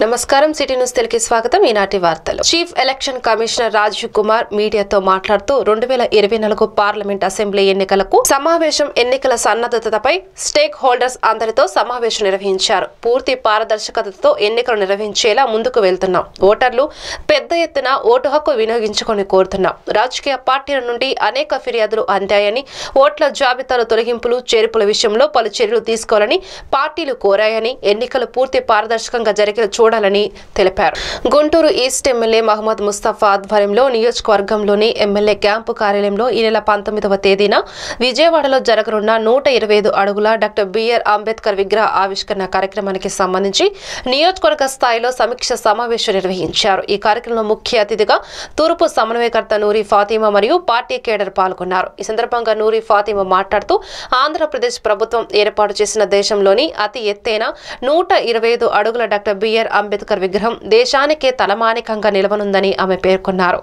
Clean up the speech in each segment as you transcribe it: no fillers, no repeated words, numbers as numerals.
నమస్కారం city news తెలుగుకి స్వాగతం. ఈనాటి వార్తలు. Chief election commissioner Rajiv Kumar మీడియాతో మాట్లాడుతూ 2024 పార్లమెంట్ అసెంబ్లీ ఎన్నికలకు సమావేశం ఎన్నికల సన్నద్ధతపై స్టేక్ హోల్డర్స్ అందరితో సమావేశం నిర్వహించారు. పూర్తి పారదర్శకతతో ఎన్నికలు నిర్వహించేలా ముందుకు వెళ్తున్నాం. ఓటర్లు పెద్ద ఎత్తున ఓటు హక్కు వినియోగించుకొని కోరుతున్నాం. రాజకీయ పార్టీల నుండి అనేక ఫిర్యాదులు అందాయని, ఓట్ల జాబితాల తొలగింపులు చేర్పుల విషయంలో పలు చర్యలు తీసుకోవాలని పార్టీలు కోరాయని, ఎన్నికలు పూర్తి పారదర్శకంగా జరిగే చూడాలని తెలిపారు. గుంటూరు ఈస్ట్ ఎమ్మెల్యే మహమ్మద్ ముస్తఫా ఆధ్వర్యంలో నియోజకవర్గంలోని ఎమ్మెల్యే క్యాంపు కార్యాలయంలో ఈ నెల 19వ తేదీన విజయవాడలో జరగనున్న 125 అడుగుల డాక్టర్ బిఆర్ అంబేద్కర్ విగ్రహ ఆవిష్కరణ కార్యక్రమానికి సంబంధించి నియోజకవర్గ స్థాయిలో సమీక్ష సమావేశం నిర్వహించారు. ఈ కార్యక్రమంలో ముఖ్య అతిథిగా తూర్పు సమన్వయకర్త నూరి ఫాతిమా మరియు పార్టీ కేడర్ పాల్గొన్నారు. ఈ సందర్భంగా నూరి ఫాతిమా మాట్లాడుతూ ఆంధ్రప్రదేశ్ ప్రభుత్వం ఏర్పాటు చేసిన దేశంలోని అతి ఎత్తైన 125 అడుగుల డాక్టర్ బిఆర్ అంబేద్కర్ విగ్రహం దేశానికే తలమానికంగా నిలవనుందని ఆమె పేర్కొన్నారు.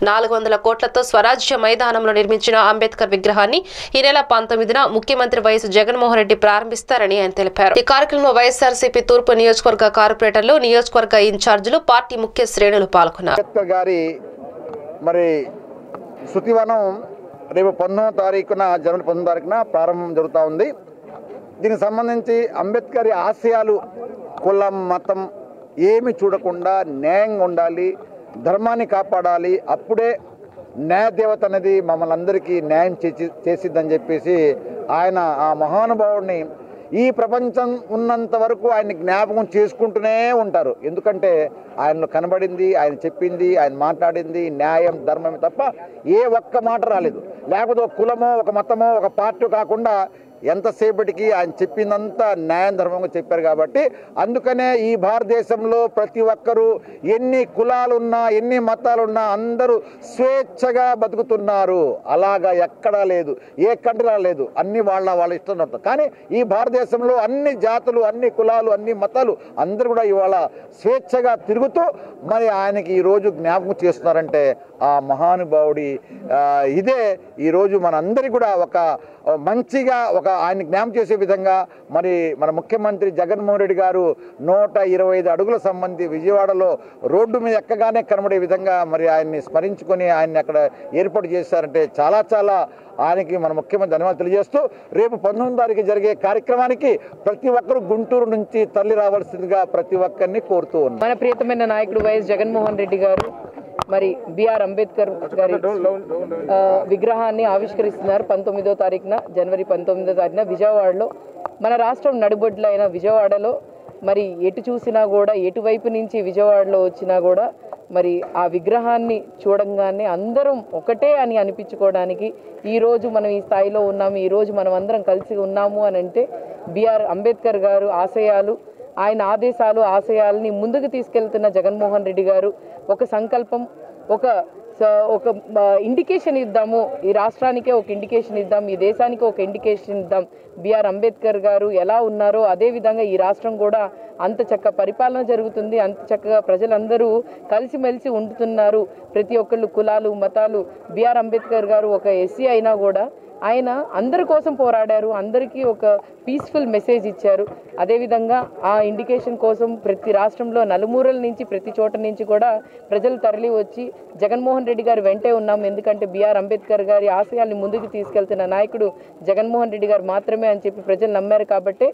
400 కోట్లతో స్వరాజ్య మైదానంలో నిర్మించిన అంబేద్కర్ విగ్రహాన్ని ఈ నెల 19న ముఖ్యమంత్రి వైఎస్ జగన్మోహన్ రెడ్డి ప్రారంభిస్తారని ఆయన తెలిపారు. ఈ కార్యక్రమంలో వైఎస్ఆర్సీపీ తూర్పు నియోజకవర్గ కార్పొరేటర్లు, నియోజకవర్గ ఇన్ఛార్జీలు, పార్టీ ముఖ్య శ్రేణులు పాల్గొన్నారు. శృతివనం రేపు 19వ తారీఖున జనవరి 19వ తారీఖున ప్రారంభం జరుగుతూ ఉంది. దీనికి సంబంధించి అంబేద్కర్ ఆశయాలు కులం మతం ఏమి చూడకుండా న్యాయంగా ఉండాలి, ధర్మాన్ని కాపాడాలి, అప్పుడే న్యాయదేవత అనేది మమ్మల్ని అందరికీ న్యాయం చేసిద్దని చెప్పేసి ఆయన ఆ మహానుభావుడిని ఈ ప్రపంచం ఉన్నంత వరకు ఆయన్ని జ్ఞాపకం చేసుకుంటూనే ఉంటారు. ఎందుకంటే ఆయనలో కనబడింది, ఆయన చెప్పింది, ఆయన మాట్లాడింది న్యాయం ధర్మమే తప్ప ఏ ఒక్క మాట రాలేదు. లేకపోతే ఒక కులమో ఒక మతమో ఒక పార్టీ కాకుండా ఎంతసేపటికి ఆయన చెప్పిందంతా న్యాయం ధర్మంగా చెప్పారు. కాబట్టి అందుకనే ఈ భారతదేశంలో ప్రతి ఒక్కరూ ఎన్ని కులాలున్నా ఎన్ని మతాలున్నా అందరూ స్వేచ్ఛగా బతుకుతున్నారు. అలాగా ఎక్కడా లేదు, ఏ కంట్రీలో లేదు. అన్ని వాళ్ళ ఇష్టం ఉంటుంది. కానీ ఈ భారతదేశంలో అన్ని జాతులు, అన్ని కులాలు, అన్ని మతాలు అందరూ కూడా ఇవాళ స్వేచ్ఛగా తిరుగుతూ మరి ఆయనకి ఈరోజు జ్ఞాపకం చేస్తున్నారంటే ఆ మహానుభావుడి ఇదే ఈరోజు మనందరికీ కూడా ఒక మంచిగా ఒక ఆయన జ్ఞాపకం చేసే విధంగా మరి మన ముఖ్యమంత్రి జగన్మోహన్ రెడ్డి గారు 125 అడుగుల సంబంధించి విజయవాడలో రోడ్డు మీద ఎక్కగానే కనబడే విధంగా మరి ఆయన్ని స్మరించుకొని ఆయన్ని అక్కడ ఏర్పాటు చేశారంటే చాలా చాలా ఆయనకి మన ముఖ్యమంత్రి ధన్యవాదాలు తెలియజేస్తూ రేపు 19వ తారీఖు జరిగే కార్యక్రమానికి ప్రతి ఒక్కరు గుంటూరు నుంచి తరలి రావాల్సిందిగా ప్రతి ఒక్కరిని కోరుతూ ఉన్నారు. మన ప్రియతమైన నాయకుడు వైఎస్ జగన్మోహన్ రెడ్డి గారు మరి బిఆర్ అంబేద్కర్ గారి విగ్రహాన్ని ఆవిష్కరిస్తున్నారు. 19వ తారీఖున జనవరి 19వ తారీఖున విజయవాడలో, మన రాష్ట్రం నడుబొడ్ల అయిన విజయవాడలో మరి ఎటు చూసినా కూడా, ఎటువైపు నుంచి విజయవాడలో వచ్చినా కూడా మరి ఆ విగ్రహాన్ని చూడంగానే అందరం ఒకటే అని అనిపించుకోవడానికి ఈరోజు మనం ఈ స్థాయిలో ఉన్నాము, ఈరోజు మనం అందరం కలిసి ఉన్నాము అని అంటే బిఆర్ అంబేద్కర్ గారు ఆశయాలు, ఆయన ఆదేశాలు ఆశయాలని ముందుకు తీసుకెళ్తున్న జగన్మోహన్ రెడ్డి గారు ఒక సంకల్పం, ఒక ఇండికేషన్ ఇద్దాము, ఈ రాష్ట్రానికే ఒక ఇండికేషన్ ఇద్దాం, ఈ దేశానికి ఒక ఇండికేషన్ ఇద్దాం. బిఆర్ అంబేద్కర్ గారు ఎలా ఉన్నారో అదేవిధంగా ఈ రాష్ట్రం కూడా అంత చక్కగా పరిపాలన జరుగుతుంది, అంత చక్కగా ప్రజలందరూ కలిసిమెలిసి ఉంటున్నారు. ప్రతి ఒక్కళ్ళు కులాలు మతాలు. బిఆర్ అంబేద్కర్ గారు ఒక ఎస్సీ అయినా కూడా ఆయన అందరి కోసం పోరాడారు, అందరికీ ఒక పీస్ఫుల్ మెసేజ్ ఇచ్చారు. అదేవిధంగా ఆ ఇండికేషన్ కోసం ప్రతి రాష్ట్రంలో నలుమూరల నుంచి ప్రతి చోట నుంచి కూడా ప్రజలు తరలి వచ్చి జగన్మోహన్ రెడ్డి గారు వెంటే ఉన్నాము. ఎందుకంటే బిఆర్ అంబేద్కర్ గారి ఆశయాల్ని ముందుకు తీసుకెళ్తున్న నాయకుడు జగన్మోహన్ రెడ్డి గారు మాత్రమే అని చెప్పి ప్రజలు నమ్మారు. కాబట్టి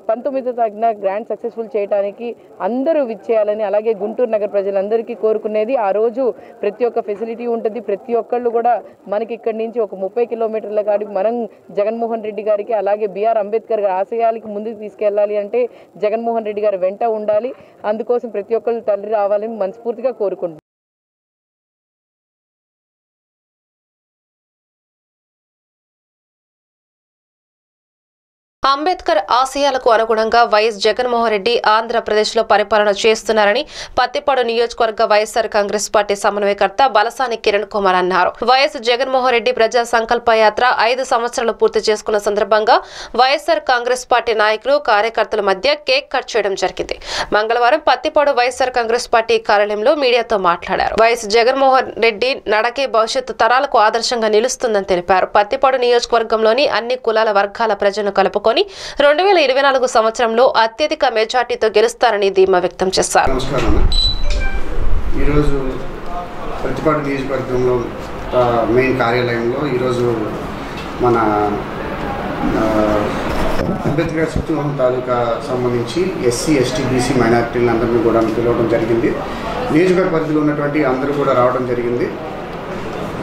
19వ తారీఖున గ్రాండ్ సక్సెస్ఫుల్ చేయడానికి అందరూ విచ్చేయాలని, అలాగే గుంటూరు నగర ప్రజలందరికీ కోరుకునేది ఆ రోజు ప్రతి ఒక్క ఫెసిలిటీ ఉంటుంది. ప్రతి ఒక్కళ్ళు కూడా మనకి ఇక్కడి నుంచి ఒక 30 కిలోమీటర్ల కాడికి మనం జగన్మోహన్ రెడ్డి గారికి అలాగే బిఆర్ అంబేద్కర్ గారి ఆశయాలకి ముందుకు తీసుకెళ్లాలి అంటే జగన్మోహన్ రెడ్డి గారు వెంట ఉండాలి. అందుకోసం ప్రతి ఒక్కళ్ళు తల్లి రావాలని మనస్ఫూర్తిగా కోరుకుంటున్నాం. అంబేద్కర్ ఆశయాలకు అనుగుణంగా వైఎస్ జగన్మోహన్ రెడ్డి ఆంధ్రప్రదేశ్లో పరిపాలన చేస్తున్నారని పత్తిపాడు నియోజకవర్గ వైఎస్ఆర్ కాంగ్రెస్ పార్టీ సమన్వయకర్త బలసాని కిరణ్ కుమార్ అన్నారు. వైఎస్ జగన్మోహన్ రెడ్డి ప్రజా సంకల్ప యాత్ర 5 సంవత్సరాలు పూర్తి చేసుకున్న సందర్భంగా వైఎస్ఆర్ కాంగ్రెస్ పార్టీ నాయకులు కార్యకర్తల మధ్య కేక్ కట్ చేయడం జరిగింది. మంగళవారం పత్తిపాడు వైఎస్ఆర్ కాంగ్రెస్ పార్టీ కార్యాలయంలో మీడియాతో మాట్లాడారు. వైఎస్ జగన్మోహన్ రెడ్డి నడకే భవిష్యత్తు తరాలకు ఆదర్శంగా నిలుస్తుందని తెలిపారు. పత్తిపాడు నియోజకవర్గంలోని అన్ని కులాల వర్గాల ప్రజలను కలుపుకొని చేస్తారని 2024 సంవత్సరంలో అత్యధిక మెజార్టీతో గెలుస్తారని ధీమా వ్యక్తం చేశారు. ఈరోజు ప్రతిపాడు నియోజకవర్గంలో మెయిన్ కార్యాలయంలో ఈరోజు మన అంబేద్కర్ సత్యవరం తాలూకా సంబంధించి ఎస్సీ ఎస్టీ బీసీ మైనారిటీలందరినీ కూడా పిలవడం జరిగింది. నియోజకవర్గ పరిధిలో ఉన్నటువంటి అందరూ కూడా రావడం జరిగింది.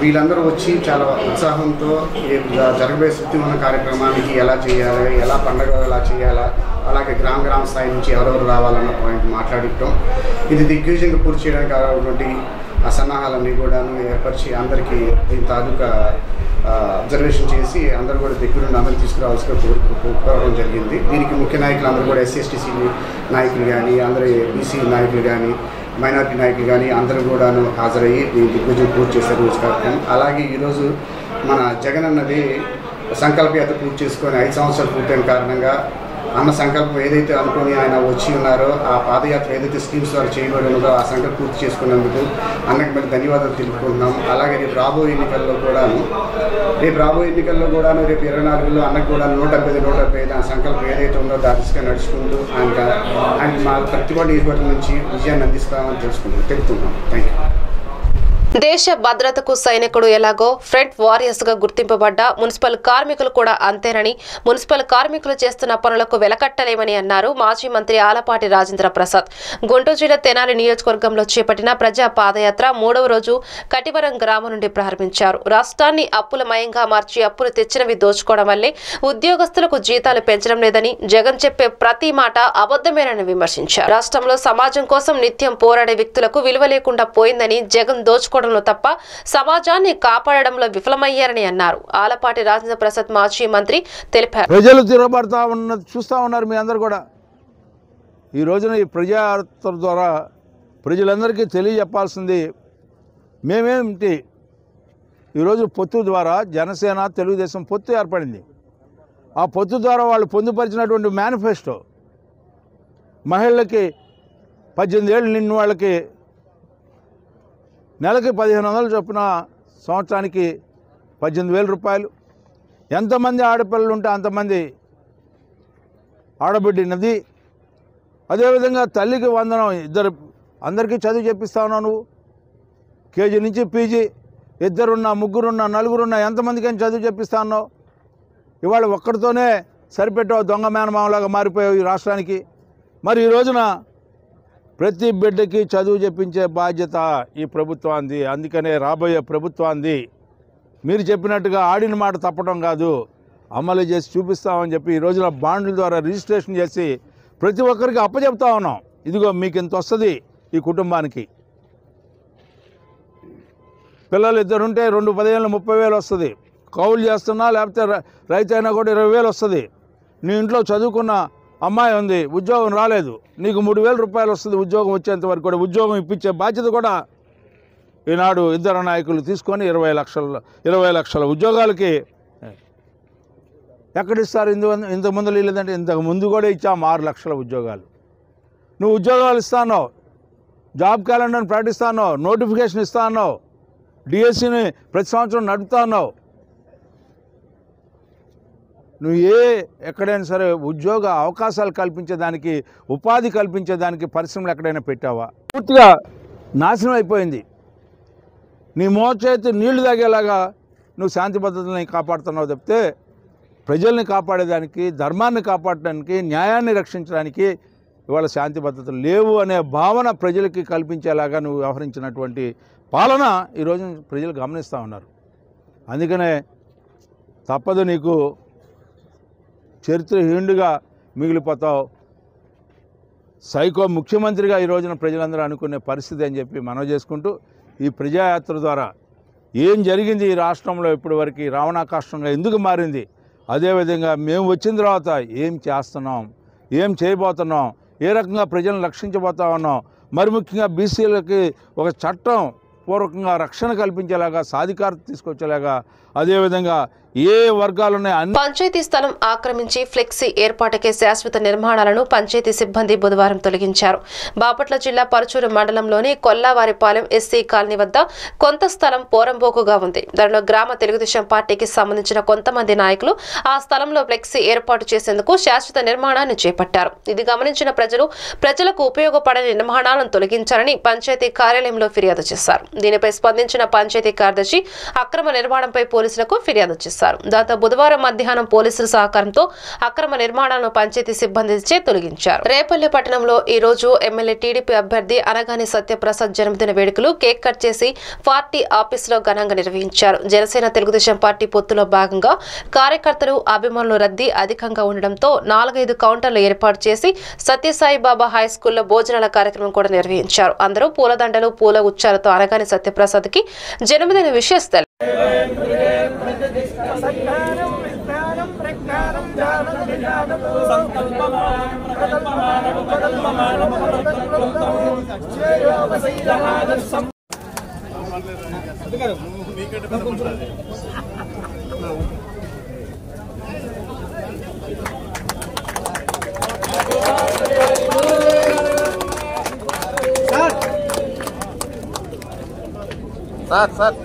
వీళ్ళందరూ వచ్చి చాలా ఉత్సాహంతో జరగబోయే సత్యవరం కార్యక్రమానికి ఎలా చేయాలి, ఎలా పండగ ఎలా చేయాలా, అలాగే గ్రామ స్థాయి నుంచి ఎవరెవరు రావాలన్న పాయింట్ మాట్లాడటం, ఇది దిగ్విజయంగా పూర్తి చేయడానికి కావాల్సినటువంటి ఆ సన్నాహాలన్నీ కూడాను ఏర్పరిచి అందరికీ దీని తాలూకా అబ్జర్వేషన్ చేసి అందరూ కూడా దగ్గరుండి అందరూ తీసుకురావాల్సిగా కోరడం జరిగింది. దీనికి ముఖ్య నాయకులు అందరూ కూడా ఎస్సీ ఎస్టీసీ నాయకులు కానీ, అందరూ బీసీ నాయకులు కానీ, మైనారిటీ నాయకులు కానీ అందరూ కూడాను హాజరయ్యి దీన్ని దిగ్విజయం పూర్తి చేశారు రోజు కార్యక్రమం. అలాగే ఈరోజు మన జగన్ అన్నది సంకల్పయాత్ర పూర్తి చేసుకొని 5 సంవత్సరాలు పూర్తయిన కారణంగా అన్న సంకల్పం ఏదైతే అనుకుని ఆయన వచ్చి ఉన్నారో ఆ పాదయాత్ర ఏదైతే స్కీమ్స్ ద్వారా చేయబడి ఉన్నదో ఆ సంకల్పం పూర్తి చేసుకున్నందుకు అన్నకి మళ్ళీ ధన్యవాదాలు తెలుపుకుంటున్నాం. అలాగే రేపు రాబోయే ఎన్నికల్లో కూడాను రేపు 24లో అన్నకు కూడా 175 ఆ సంకల్పం ఏదైతే ఉందో దానిగా నడుచుకుంటూ ఆయన మా ప్రతిపాడు నియోజకవర్గం నుంచి విజయాన్ని అందిస్తామని తెలుపుతున్నాం. Thank you. దేశ భద్రతకు సైనికుడు ఎలాగో ఫ్రంట్ వారియర్స్ గా గుర్తింపబడ్డ మున్సిపల్ కార్మికులు కూడా అంతేనని, మున్సిపల్ కార్మికులు చేస్తున్న పనులకు వెలకట్టలేమని అన్నారు మాజీ మంత్రి ఆలపాటి రాజేంద్ర ప్రసాద్. గుంటూరు జిల్లా తెనాలి నియోజకవర్గంలో చేపట్టిన ప్రజా పాదయాత్ర 3వ రోజు కటివరం గ్రామం నుండి ప్రారంభించారు. రాష్ట్రాన్ని అప్పులమయంగా మార్చి అప్పులు తెచ్చినవి దోచుకోవడం వల్లే ఉద్యోగస్తులకు జీతాలు పెంచడం లేదని, జగన్ చెప్పే ప్రతి మాట అబద్ధమేనని విమర్శించారు. రాష్ట్రంలో సమాజం కోసం నిత్యం పోరాడే వ్యక్తులకు విలువ లేకుండా పోయిందని, జగన్ దోచుకోవడంలో తప్ప సమాజాన్ని కాపాడడంలో విఫలమయ్యారని అన్నారు. ఆలపాటి రాజేంద్ర ప్రసాద్ మాజీ మంత్రి తెలిపారు. ప్రజలు తిరగబడతా ఉన్నది చూస్తూ ఉన్నారు. మీ అందరూ కూడా ఈ రోజున ఈ ప్రజాయాత్ర ద్వారా ప్రజలందరికీ తెలియజెప్పాల్సింది మేమేమిటి. ఈరోజు పొత్తు ద్వారా జనసేన తెలుగుదేశం పొత్తు ఏర్పడింది. ఆ పొత్తు ద్వారా వాళ్ళు పొందుపరిచినటువంటి మేనిఫెస్టో మహిళలకి 18 ఏళ్ళు నిన్న వాళ్ళకి నెలకి 1500 చొప్పున, సంవత్సరానికి 18,000 రూపాయలు. ఎంతమంది ఆడపిల్లలు ఉంటే అంతమంది ఆడబిడ్డినది. అదేవిధంగా తల్లికి వందనం, అందరికీ చదువు చెప్పిస్తా ఉన్నావు. నువ్వు కేజీ నుంచి పీజీ 2 3 4 ఎంతమందికైనా చదువు చెప్పిస్తా ఉన్నావు. ఇవాళ ఒక్కడితోనే సరిపెట్టావు, దొంగ మేనమామలాగా మారిపోయావు ఈ రాష్ట్రానికి. మరి ఈ రోజున ప్రతి బిడ్డకి చదువు చెప్పించే బాధ్యత ఈ ప్రభుత్వాన్ని. అందుకనే రాబోయే ప్రభుత్వాన్ని మీరు చెప్పినట్టుగా ఆడిన మాట తప్పడం కాదు, అమలు చేసి చూపిస్తామని చెప్పి ఈ రోజున బాండ్ల ద్వారా రిజిస్ట్రేషన్ చేసి ప్రతి ఒక్కరికి అప్పచెప్తా ఉన్నాం. ఇదిగో మీకు ఇంత వస్తుంది ఈ కుటుంబానికి. పిల్లలు 2 ఉంటే 2 15,000 30,000 వస్తుంది. కౌలు చేస్తున్నా లేకపోతే రైతు అయినా కూడా 20,000 వస్తుంది. నీ ఇంట్లో చదువుకున్న అమ్మాయి ఉంది, ఉద్యోగం రాలేదు, నీకు 3,000 రూపాయలు వస్తుంది. ఉద్యోగం వచ్చేంత వరకు కూడా ఉద్యోగం ఇప్పించే బాధ్యత కూడా ఈనాడు 2 నాయకులు తీసుకొని 20 లక్షల ఉద్యోగాలకి ఎక్కడిస్తారు. ఇంతకుముందు లేదంటే ఇంతకు ముందు కూడా ఇచ్చాము 6 లక్షల ఉద్యోగాలు. నువ్వు ఉద్యోగాలు ఇస్తానో, జాబ్ క్యాలెండర్ని ప్రకటిస్తానో, నోటిఫికేషన్ ఇస్తానో, డిఎస్సిని ప్రతి సంవత్సరం నడుపుతానో, నువ్వు ఎక్కడైనా సరే ఉద్యోగ అవకాశాలు కల్పించేదానికి, ఉపాధి కల్పించేదానికి పరిశ్రమలు ఎక్కడైనా పెట్టావా? పూర్తిగా నాశనం అయిపోయింది. నీ మోచేతి నీళ్లు తాగేలాగా నువ్వు శాంతి భద్రతల్ని కాపాడుతున్నావు తప్పితే ప్రజల్ని కాపాడేదానికి, ధర్మాన్ని కాపాడడానికి, న్యాయాన్ని రక్షించడానికి ఇవాళ శాంతి భద్రతలు లేవు అనే భావన ప్రజలకి కల్పించేలాగా నువ్వు వ్యవహరించినటువంటి పాలన ఈరోజు ప్రజలు గమనిస్తూ ఉన్నారు. అందుకనే తప్పదు, నీకు చరిత్రహీనుడిగా మిగిలిపోతావు. సైకో ముఖ్యమంత్రిగా ఈ రోజున ప్రజలందరూ అనుకునే పరిస్థితి అని చెప్పి మనవి చేసుకుంటూ, ఈ ప్రజాయాత్ర ద్వారా ఏం జరిగింది ఈ రాష్ట్రంలో ఇప్పటివరకు, రావణాకాష్టంగా ఎందుకు మారింది, అదేవిధంగా మేము వచ్చిన తర్వాత ఏం చేస్తున్నాం, ఏం చేయబోతున్నాం, ఏ రకంగా ప్రజలను రక్షించబోతా ఉన్నాం, మరి ముఖ్యంగా బీసీలకి ఒక చట్టం పూర్వకంగా రక్షణ కల్పించేలాగా, సాధికారత తీసుకొచ్చేలాగా, అదేవిధంగా ఏ వర్గాలున్నాయి అన్ని పంచాయతీ స్థలం ఆక్రమించి ఫ్లెక్సీ ఏర్పాటుకే శాశ్వత నిర్మాణాలను పంచాయతీ సిబ్బంది బుధవారం తొలగించారు. బాపట్ల జిల్లా పరుచూరు మండలంలోని కొల్లావారిపాలెం ఎస్సీ కాలనీ వద్ద కొంత స్థలం పోరంబోకుగా ఉంది. దానిలో గ్రామ తెలుగుదేశం పార్టీకి సంబంధించిన కొంతమంది నాయకులు ఆ స్థలంలో ఫ్లెక్సీ ఏర్పాటు చేసేందుకు శాశ్వత నిర్మాణాన్ని చేపట్టారు. ఇది గమనించిన ప్రజలకు ఉపయోగపడని నిర్మాణాలను తొలగించాలని పంచాయతీ కార్యాలయంలో ఫిర్యాదు చేశారు. దీనిపై స్పందించిన పంచాయతీ కార్యదర్శి అక్రమ నిర్మాణంపై పోలీసులకు ఫిర్యాదు చేశారు. దాంతో బుధవారం మధ్యాహ్నం పోలీసుల సహకారంతో అక్రమ నిర్మాణాలను పంచాయతీ సిబ్బందిచే తొలగించారు. రేపల్లె పట్టణంలో ఈ రోజు ఎమ్మెల్యే టీడీపీ అభ్యర్థి అనగాని సత్యప్రసాద్ జన్మదిన వేడుకలు కేక్ కట్ చేసి పార్టీ ఆఫీసులో ఘనంగా నిర్వహించారు. జనసేన తెలుగుదేశం పార్టీ పొత్తులో భాగంగా కార్యకర్తలు అభిమానులు రద్దీ అధికంగా ఉండడంతో 4-5 కౌంటర్లు ఏర్పాటు చేసి సత్యసాయి బాబా హై స్కూల్లో భోజనాల కార్యక్రమం కూడా నిర్వహించారు. అందరూ పూలదండలు పూల ఉచ్చాలతో అనగాని సత్యప్రసాద్ కి జన్మదిన విషెస్ తెలిపారు. సార్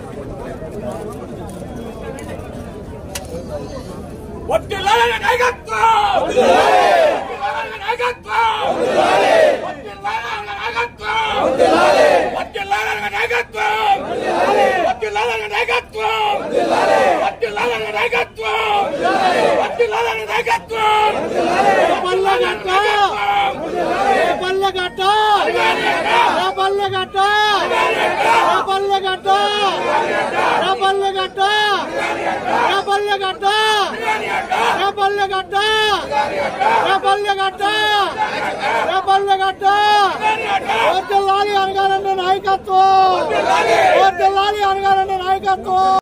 నాయకత్వం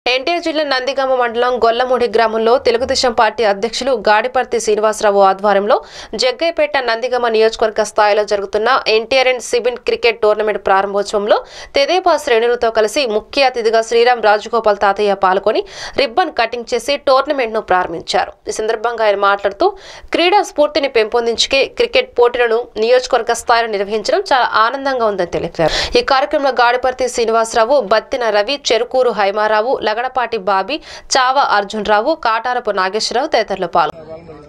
ఎన్టీఆర్ జిల్లా నందిగామ మండలం గొల్లమూడి గ్రామంలో తెలుగుదేశం పార్టీ అధ్యక్షులు గాడిపర్తి శ్రీనివాసరావు ఆధ్వర్యంలో జగ్గయ్యపేట నందిగామ నియోజకవర్గ స్థాయిలో జరుగుతున్న NTR and Sibin cricket tournament ప్రారంభోత్సవంలో తెదేపా శ్రేణులతో కలిసి ముఖ్య అతిథిగా శ్రీరామ్ రాజగోపాల్ తాతయ్య పాల్గొని రిబ్బన్ కటింగ్ చేసి టోర్నమెంట్ ను ప్రారంభించారు. ఈ సందర్భంగా ఆయన మాట్లాడుతూ క్రీడా స్ఫూర్తిని పెంపొందించుకే క్రికెట్ పోటీలను నియోజకవర్గ స్థాయిలో నిర్వహించడం చాలా ఆనందంగా ఉందని తెలిపారు. ఈ కార్యక్రమంలో గాడిపర్తి శ్రీనివాసరావు, బత్తిన రవి, చెరుకూరు హైమారావు, లగడపాటి బాబీ, చావా అర్జున్ రావు, కాటారపు నాగేశ్వరరావు తదితరులు పాల్గొన్నారు.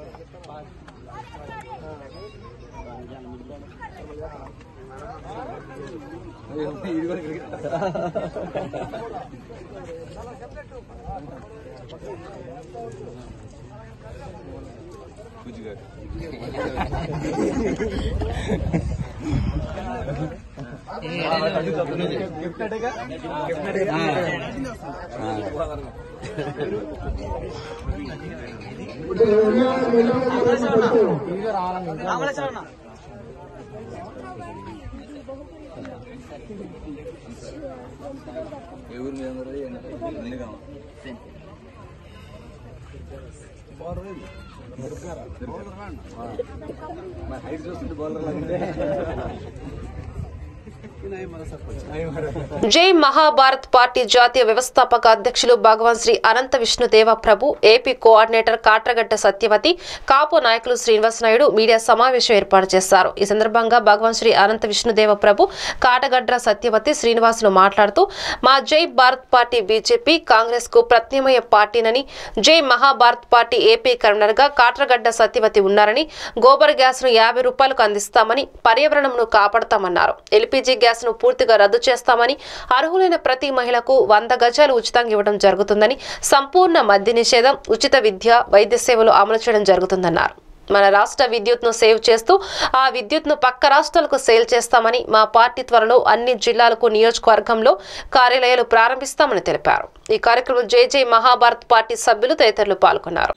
జై మహాభారత్ పార్టీ జాతీయ వ్యవస్థాపక అధ్యక్షులు భగవాన్ శ్రీ అనంత విష్ణుదేవ ప్రభు, ఏపీ కోఆర్డినేటర్ కాట్రగడ్డ సత్యవతి, కాపు నాయకులు శ్రీనివాస్ నాయుడు మీడియా సమావేశం ఏర్పాటు చేశారు. ఈ సందర్భంగా భగవాన్ శ్రీ అనంత విష్ణుదేవ ప్రభు, కాటగడ్డ సత్యవతి, శ్రీనివాసులు మాట్లాడుతూ మా జై భారత్ పార్టీ బీజేపీ కాంగ్రెస్ కు ప్రత్యామ్నాయ పార్టీనని, జై మహాభారత్ పార్టీ ఏపీ కన్వీనర్ గా కాట్రగడ్డ సత్యవతి ఉన్నారని, గోబర్ గ్యాస్ ను 50 రూపాయలకు అందిస్తామని, పర్యావరణంను కాపాడతామన్నారు. ఎల్పీజీ గ్యాస్ ను పూర్తిగా రద్దు చేస్తామని, అర్హులైన ప్రతి మహిళకు 100 గజాలు ఉచితంగా ఇవ్వడం జరుగుతుందని, సంపూర్ణ మద్య నిషేధం, ఉచిత విద్య, వైద్య సేవలు అమలు చేయడం జరుగుతుందన్నారు. మన రాష్ట్ర విద్యుత్ను సేవ్ చేస్తూ ఆ విద్యుత్ను పక్క రాష్ట్రాలకు సేల్ చేస్తామని, మా పార్టీ త్వరలో అన్ని జిల్లాలకు నియోజకవర్గంలో కార్యాలయాలు ప్రారంభిస్తామని తెలిపారు. ఈ కార్యక్రమం జై జై మహాభారత్ పార్టీ సభ్యులు తదితరులు పాల్గొన్నారు.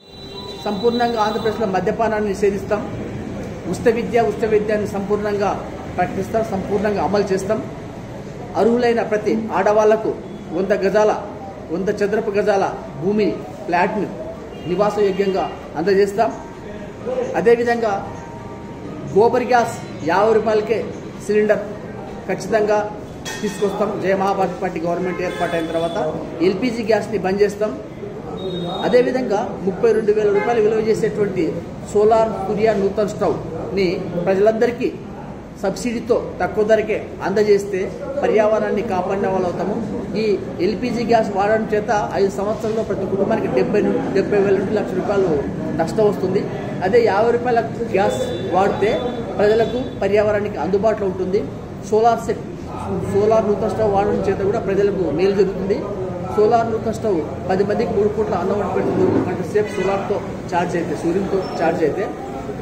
సంపూర్ణంగా ఆంధ్రప్రదేశ్లో మద్యపానాన్ని నిషేధిస్తాం, ఉచిత విద్యాన్ని సంపూర్ణంగా ప్రకటిస్తాం, సంపూర్ణంగా అమలు చేస్తాం. అర్హులైన ప్రతి ఆడవాళ్లకు 100 చదరపు గజాల భూమి, ఫ్లాట్ను నివాసయోగ్యంగా అందజేస్తాం. అదేవిధంగా గోబర్ గ్యాస్ 50 రూపాయలకే సిలిండర్ ఖచ్చితంగా తీసుకొస్తాం. జయ మహాభారత్ పార్టీ గవర్నమెంట్ ఏర్పాటైన తర్వాత ఎల్పిజి గ్యాస్ని బంద్ చేస్తాం. అదేవిధంగా 32,000 రూపాయలు విలువ చేసేటువంటి సోలార్ సూర్య నూతన స్టవ్ని ప్రజలందరికీ సబ్సిడీతో తక్కువ ధరకే అందజేస్తే పర్యావరణాన్ని కాపాడిన వాళ్ళు అవుతాము. ఈ ఎల్పిజి గ్యాస్ వాడడం చేత 5 సంవత్సరాల్లో ప్రతి కుటుంబానికి 70,000 నుండి 1,00,000 రూపాయలు నష్టం వస్తుంది. అదే 50 రూపాయల గ్యాస్ వాడితే ప్రజలకు పర్యావరణానికి అందుబాటులో ఉంటుంది. సోలార్ నూతన స్టవ్ వాడడం చేత కూడా ప్రజలకు మేలు జరుగుతుంది. సోలార్ నూతన స్టవ్ 10 మందికి 3 పూట్ల అన్నం వండి పెడుతుంది. 1 గంట సేపు సోలార్తో ఛార్జ్ అయితే, సూర్యునితో ఛార్జ్ అయితే.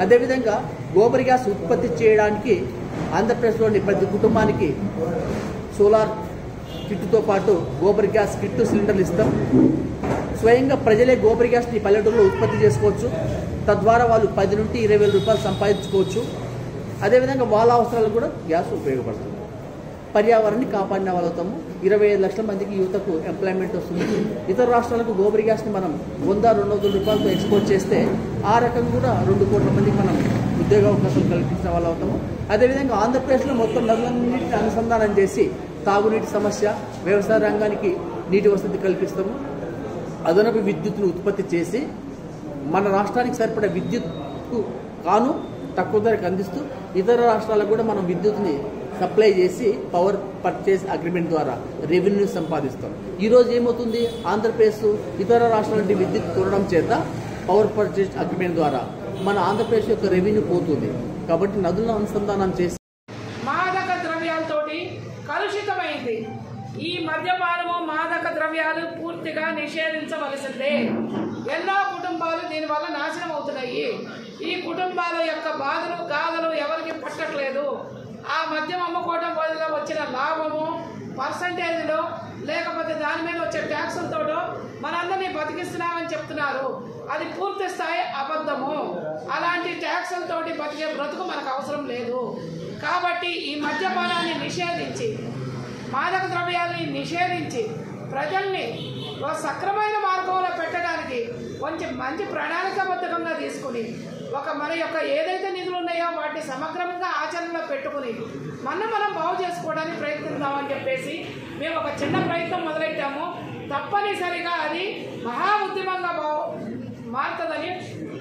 అదేవిధంగా గోబర్ గ్యాస్ ఉత్పత్తి చేయడానికి ఆంధ్రప్రదేశ్లోని ప్రతి కుటుంబానికి సోలార్ కిట్తో పాటు గోబర్ గ్యాస్ కిట్ సిలిండర్లు ఇస్తాం. స్వయంగా ప్రజలే గోబర్ గ్యాస్ని పల్లెటూరులో ఉత్పత్తి చేసుకోవచ్చు. తద్వారా వాళ్ళు 10 నుండి 20,000 రూపాయలు సంపాదించుకోవచ్చు. అదేవిధంగా వాళ్ళ అవసరాలకు కూడా గ్యాస్ ఉపయోగపడుతుంది. పర్యావరణాన్ని కాపాడిన వాళ్ళవుతాము. 25 లక్షల మందికి యువతకు ఎంప్లాయ్మెంట్ వస్తుంది. ఇతర రాష్ట్రాలకు గోబర్ గ్యాస్ని మనం 100-200 రూపాయలతో ఎక్స్పోర్ట్ చేస్తే ఆ రకం కూడా 2 కోట్ల మందికి మనం ఉద్యోగ అవకాశాలు కల్పించిన వాళ్ళు అవుతాము. అదేవిధంగా ఆంధ్రప్రదేశ్లో మొత్తం నదులన్నింటిని అనుసంధానం చేసి తాగునీటి సమస్య, వ్యవసాయ రంగానికి నీటి వసతి కల్పిస్తాము. అదనపు విద్యుత్తును ఉత్పత్తి చేసి మన రాష్ట్రానికి సరిపడే విద్యుత్కు కాను తక్కువ ధరకు అందిస్తూ ఇతర రాష్ట్రాలకు కూడా మనం విద్యుత్ని సప్లై చేసి పవర్ పర్చేస్ అగ్రిమెంట్ ద్వారా రెవెన్యూ సంపాదిస్తాం. ఈరోజు ఏమవుతుంది, ఆంధ్రప్రదేశ్ ఇతర రాష్ట్రాల నుండి విద్యుత్ కొనడం చేత పవర్ పర్చేస్ అగ్రిమెంట్ ద్వారా మన ఆంధ్రప్రదేశ్ యొక్క రెవెన్యూ పోతుంది. కాబట్టి నదులను అనుసంధానం చేసి మాదక ద్రవ్యాలతోటి కలుషితమైంది. ఈ మద్యపానము, మాదక ద్రవ్యాలు పూర్తిగా నిషేధించవలసిందే. ఎన్నో కుటుంబాలు దీనివల్ల నాశనం అవుతున్నాయి. ఈ కుటుంబాల యొక్క బాధలు గాథలు ఎవరికి పట్టట్లేదు. ఆ మద్యం అమ్ముకోవడం వల్ల వచ్చిన లాభము పర్సంటేజ్లో లేకపోతే దాని మీద వచ్చే ట్యాక్సులతో మనందరినీ బతికిస్తున్నామని చెప్తున్నారు. అది పూర్తి స్థాయి అబద్ధము. అలాంటి ట్యాక్సులతోటి బతికే బ్రతుకు మనకు అవసరం లేదు. కాబట్టి ఈ మద్యపానాన్ని నిషేధించి, మాదక ద్రవ్యాలని నిషేధించి ప్రజల్ని సక్రమైన మార్గంలో పెట్టడానికి మంచి ప్రణాళికాబద్ధంగా తీసుకుని మన యొక్క ఏదైతే నిధులు ఉన్నాయో వాటిని సమగ్రంగా ఆచరణలో పెట్టుకుని మనం బాగు చేసుకోవడానికి ప్రయత్నిద్దామని చెప్పేసి మేము ఒక చిన్న ప్రయత్నం మొదలెట్టాము. తప్పనిసరిగా అది మహా ఉద్యమంగా మారుతుందని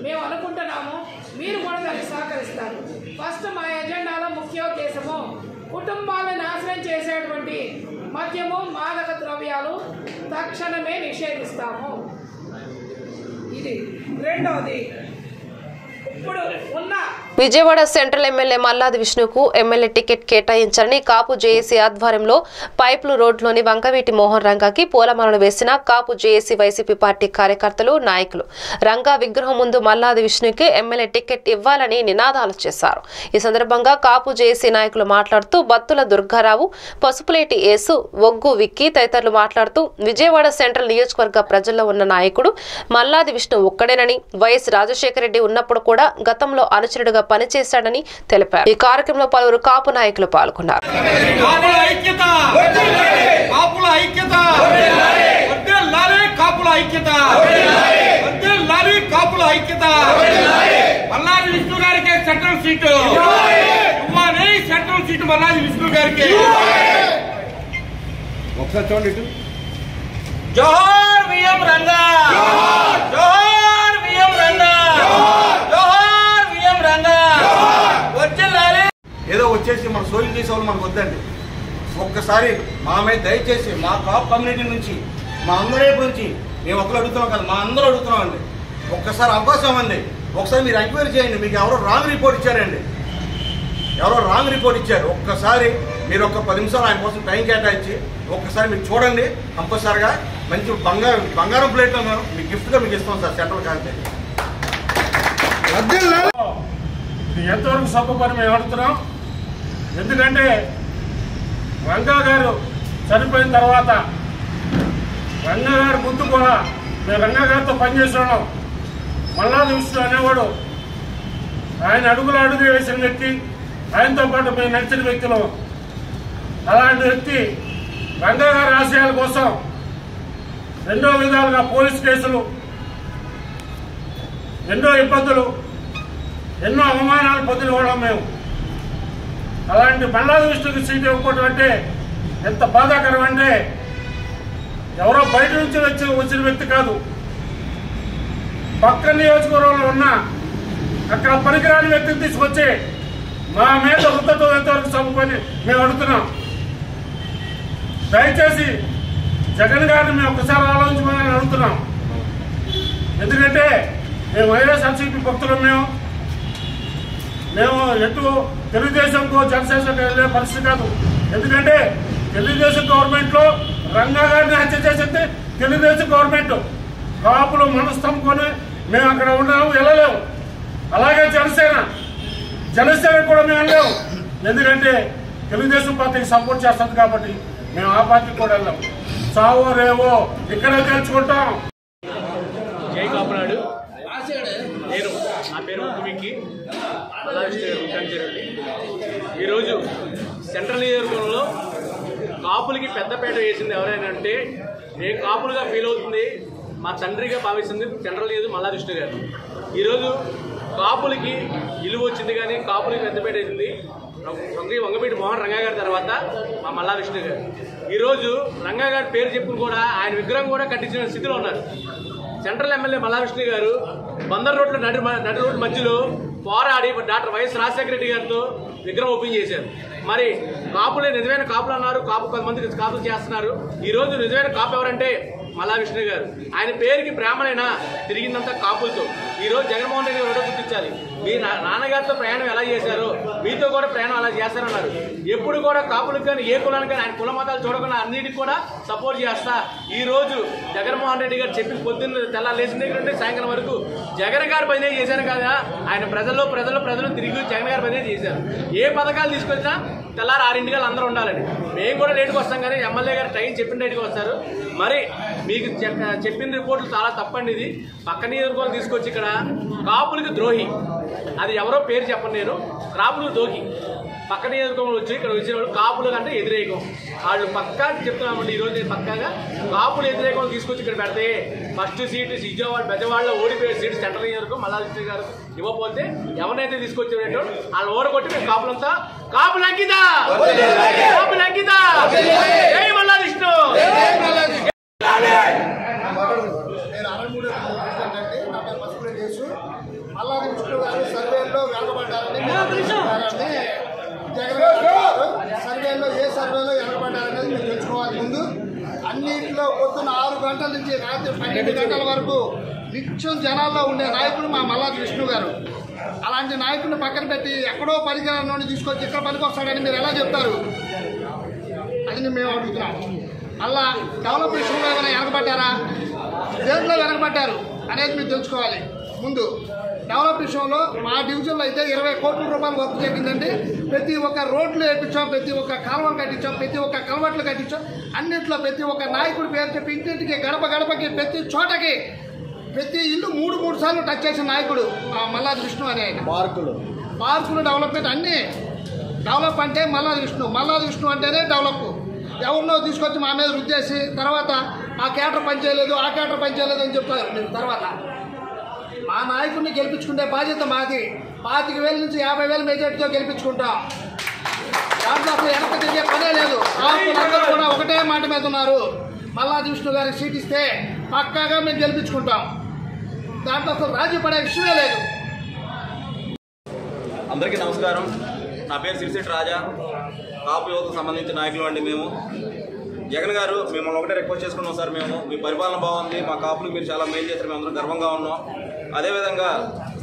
మేము అనుకుంటున్నాము. మీరు కూడా దాన్ని సహకరిస్తారు. ఫస్ట్ మా ఎజెండాలో ముఖ్యోద్దేశము కుటుంబాలను నాశనం చేసేటువంటి మద్యము, మాదక ద్రవ్యాలు తక్షణమే నిషేధిస్తాము. ఇది రెండవది. ఇప్పుడు ఉన్న విజయవాడ సెంట్రల్ ఎమ్మెల్యే మల్లాది విష్ణుకు ఎమ్మెల్యే టికెట్ కేటాయించాలని కాపు జేఏసీ ఆధ్వర్యంలో పైపులు రోడ్లోని వంకవీటి మోహన్ రంగాకి పూలమాలలు వేసిన కాపు జేఏసీ వైసీపీ పార్టీ కార్యకర్తలు, నాయకులు. రంగా విగ్రహం ముందు మల్లాది విష్ణుకి ఎమ్మెల్యే టికెట్ ఇవ్వాలని నినాదాలు చేశారు. ఈ సందర్భంగా కాపు జేఏసీ నాయకులు మాట్లాడుతూ బత్తుల దుర్గారావు, పసుపులేటి యేసు, ఒగ్గు విక్కీ తదితరులు మాట్లాడుతూ విజయవాడ సెంట్రల్ నియోజకవర్గ ప్రజల్లో ఉన్న నాయకుడు మల్లాది విష్ణు ఒక్కడేనని, వైఎస్ రాజశేఖర రెడ్డి ఉన్నప్పుడు కూడా గతంలో అనుచరుడుగా పనిచేశాడని తెలిపారు. ఈ కార్యక్రమంలో పలువురు కాపు నాయకులు పాల్గొన్నారు. మల్లాది విష్ణు గారికి సెంట్రల్ సీటు మల్లాది విష్ణు గారికి. ఒకసారి చూడండి. జోహార్ విఎం రంగా, జోహార్ విఎం రంగా, జోహార్ విఎం రంగా. ఏదో వచ్చేసి మన సోయిల్ చేసే వాళ్ళు మనకు వద్దండి. ఒక్కసారి మా మీద దయచేసి మా కాప్ కమ్యూనిటీ నుంచి, మా అందరి నుంచి మేము ఒకరు అడుగుతున్నాం కదా, మా అందరూ అడుగుతున్నాం అండి. ఒక్కసారి అవకాశం అండి. ఒకసారి మీరు ఎంక్వైరీ చేయండి. మీకు ఎవరో రాంగ్ రిపోర్ట్ ఇచ్చారండి, ఎవరో రాంగ్ రిపోర్ట్ ఇచ్చారు. ఒక్కసారి మీరు ఒక 10 నిమిషాలు ఆయన కోసం టైం కేటాయించి ఒక్కసారి మీరు చూడండి. కంపల్సరిగా మంచి బంగారం ప్లేట్లో మేము మీకు గిఫ్ట్గా మీకు ఇస్తాం సార్. సెంట్రల్ కాంతి ఎంతవరకు సభపరి మేము అడుగుతున్నాం. ఎందుకంటే రంగా గారు చనిపోయిన తర్వాత రంగా గారి ముందు కూడా మేము రంగా గారితో పనిచేస్తున్నాం. మల్లాది విష్ణు అనేవాడు ఆయన అడుగు వేసిన వ్యక్తి, ఆయనతో పాటు మేము నడిచిన వ్యక్తులు. అలాంటి వ్యక్తి రంగా గారి ఆశయాల కోసం ఎన్నో విధాలుగా పోలీస్ కేసులు, ఎన్నో ఇబ్బందులు, ఎన్నో అవమానాలు పొందిన వాళ్ళం మేము. అలాంటి మల్లాది విష్ణుకి సీట్ ఇవ్వకపోవడం అంటే ఎంత బాధాకరం అంటే, ఎవరో బయట నుంచి వచ్చిన వ్యక్తి కాదు, పక్క నియోజకవర్గంలో ఉన్న అక్కడ పనికిరాని వ్యక్తిని తీసుకొచ్చి మా మీద వృద్ధతో ఎంతవరకు చదువుకొని మేము అడుగుతున్నాం. దయచేసి జగన్ గారిని మేము ఒకసారి ఆలోచించమని అడుగుతున్నాం. ఎందుకంటే మేము వైఎస్ఆర్సీపీ భక్తులం. మేము ఎటు తెలుగుదేశంకో జనసేనకు వెళ్ళే పరిస్థితి కాదు. ఎందుకంటే తెలుగుదేశం గవర్నమెంట్లో రంగా గారిని హత్య చేసేది తెలుగుదేశం గవర్నమెంట్. కాపులు మనస్తంభుకొని మేము అక్కడ ఉన్నాము, వెళ్ళలేము. అలాగే జనసేన కూడా మేము వెళ్ళలేము. ఎందుకంటే తెలుగుదేశం పార్టీకి సపోర్ట్ చేస్తుంది కాబట్టి మేము ఆ పార్టీకి కూడా వెళ్ళాము. చావో రేవో ఇక్కడే తెలుసుకుంటాం. జై కాపునాడు. నేను నా పేరు ఉద్దుమిక్కి ఈరోజు సెంట్రల్ నియోజకవర్గంలో కాపులకి పెద్దపేట వేసింది ఎవరైనా అంటే నేను కాపులుగా ఫీల్ అవుతుంది, మా తండ్రిగా భావిస్తుంది సెంట్రల్ నియోజకవర్గం మల్లాది విష్ణు గారు. ఈరోజు కాపులకి ఇలువ వచ్చింది, కానీ కాపులకి పెద్దపేట వేసింది వంగపీటి మోహన్ రంగా గారి తర్వాత మా మల్లాది విష్ణు గారు. ఈరోజు రంగా గారి పేరు చెప్పుకుని కూడా ఆయన విగ్రహం కూడా కట్టించిన స్థితిలో ఉన్నారు. సెంట్రల్ ఎమ్మెల్యే మల్లాది విష్ణు గారు బందర్ రోడ్ల నడి రోడ్డు మధ్యలో పోరాడి డాక్టర్ వైఎస్ రాజశేఖర రెడ్డి గారితో విగ్రహం ఓపెన్ చేశారు. మరి కాపులే నిజమైన కాపులు అన్నారు, కొంతమంది కాపులు చేస్తున్నారు. ఈరోజు నిజమైన కాపు ఎవరంటే మల్లాది విష్ణు గారు. ఆయన పేరుకి ప్రేమనైనా తిరిగిందంతా కాపులతో. ఈరోజు జగన్మోహన్ రెడ్డి గారు గుర్తించాలి, మీ నాన్నగారితో ప్రయాణం ఎలా చేశారో మీతో కూడా ప్రయాణం అలా చేస్తారన్నారు. ఎప్పుడు కూడా కాపులకు కానీ ఏ కులానికి కానీ ఆయన కుల మతాలు చూడకుండా అన్నిటికి కూడా సపోర్ట్ చేస్తా. ఈ రోజు జగన్మోహన్ రెడ్డి గారు చెప్పి పొద్దున్న తెల్లారు లేచిన దగ్గర నుండి సాయంకాలం వరకు జగన్ గారి పనే చేశారు కదా. ఆయన ప్రజలు తిరిగి జగన్ గారి పనే చేశారు. ఏ పథకాలు తీసుకొచ్చినా తెల్లారు 6 గంటలు అందరూ ఉండాలండి. మేము కూడా లేటుకు వస్తాం, కానీ ఎమ్మెల్యే గారు టైం చెప్పిన రేటుకి వస్తారు. మరి మీకు చెప్పిన రిపోర్టులు చాలా తప్పండి. ఇది పక్క నియోజకవర్గం తీసుకొచ్చి ఇక్కడ కాపులకు ద్రోహి, అది ఎవరో పేరు చెప్పండి, నేను కాపులకు దోకి పక్క నియోజకవర్గంలో వచ్చి ఇక్కడ వచ్చిన వాళ్ళు కాపులు అంటే వ్యతిరేకం. వాళ్ళు పక్కా చెప్తున్నామండి. ఈరోజు నేను పక్కాగా కాపులు వ్యతిరేకం తీసుకొచ్చి ఇక్కడ పెడితే ఫస్ట్ సీటు బెజవాడలో ఓడిపోయే సీటు సెంట్రల్ నియోజకవర్గం మల్లాది విష్ణు గారు ఇవ్వకపోతే ఎవరినైతే తీసుకొచ్చారో వాళ్ళు ఓడగొట్టి మేము కాపులంతా కాపులు అంకితా జై మల్లాది విష్ణు. మల్లాది విష్ణు గారు సర్వేలో వెనకబడ్డారని సర్వేలో ఏ సర్వేలో వెనకబడ్డారనేది మీరు తెలుసుకోవాలి. ముందు అన్నింటిలో పొద్దున్న 6 గంటల నుంచి రాత్రి 12 గంటల వరకు నిత్యం జనాల్లో ఉండే నాయకుడు మా మల్లాది విష్ణు గారు. అలాంటి నాయకుడిని పక్కన పెట్టి ఎక్కడో పరికరం నుండి తీసుకొచ్చి ఇక్కడ పనికి వస్తాడని మీరు ఎలా చెప్తారు? అది మేము అడుగుతున్నాం. మళ్ళా డెవలప్ విషయంలో ఏమైనా వెనకబడ్డారా, దేంట్లో వెనకబడ్డారు అనేది మీరు తెలుసుకోవాలి. ముందు డెవలప్ విషయంలో మా డివిజన్లో అయితే 20 కోట్ల రూపాయలు వర్క్ చేసిందండి. ప్రతి ఒక్క రోడ్లు వేయించాం, ప్రతి ఒక్క కాలువలు కట్టించాం, ప్రతి ఒక్క కలవట్లు కట్టించాం. అన్నింటిలో ప్రతి ఒక్క నాయకుడి పేరు చెప్పి ఇంటింటికి గడపకి ప్రతి చోటకి ప్రతి ఇల్లు 3 సార్లు టచ్ చేసిన నాయకుడు మల్లాది విష్ణు అనే ఆయన. పార్కులు డెవలప్మెంట్ అన్నీ డెవలప్ అంటే మల్లాది విష్ణు అంటేనే డెవలప్. ఎవరినో తీసుకొచ్చి మా మీద రుద్దేసి తర్వాత ఆ కేటర్ పనిచేయలేదు అని చెప్తారు. మీరు తర్వాత మా నాయకుడిని గెలిపించుకునే బాధ్యత మాది. 25,000 నుంచి 50,000 మెజార్టీతో గెలిపించుకుంటాం. దాంట్లో అసలు వెనక తిరిగే పనే లేదు. అందరూ కూడా ఒకటే మాట మీద ఉన్నారు. మల్లాది విష్ణు గారికి సీట్ ఇస్తే పక్కాగా మేము గెలిపించుకుంటాం. దాంట్లో అసలు రాజీ పడే విషయమే లేదు. అందరికీ నమస్కారం. నా పేరు సిరిశెట్టి రాజా, కాపు యువతకు సంబంధించిన నాయకులు అండి. మేము జగన్ గారు మిమ్మల్ని ఒకటే రిక్వెస్ట్ చేసుకున్నాం సార్. మేము మీ పరిపాలన బాగుంది, మా కాపులకు మీరు చాలా మేలు చేశారు, మేము అందరం గర్వంగా ఉన్నాం. అదేవిధంగా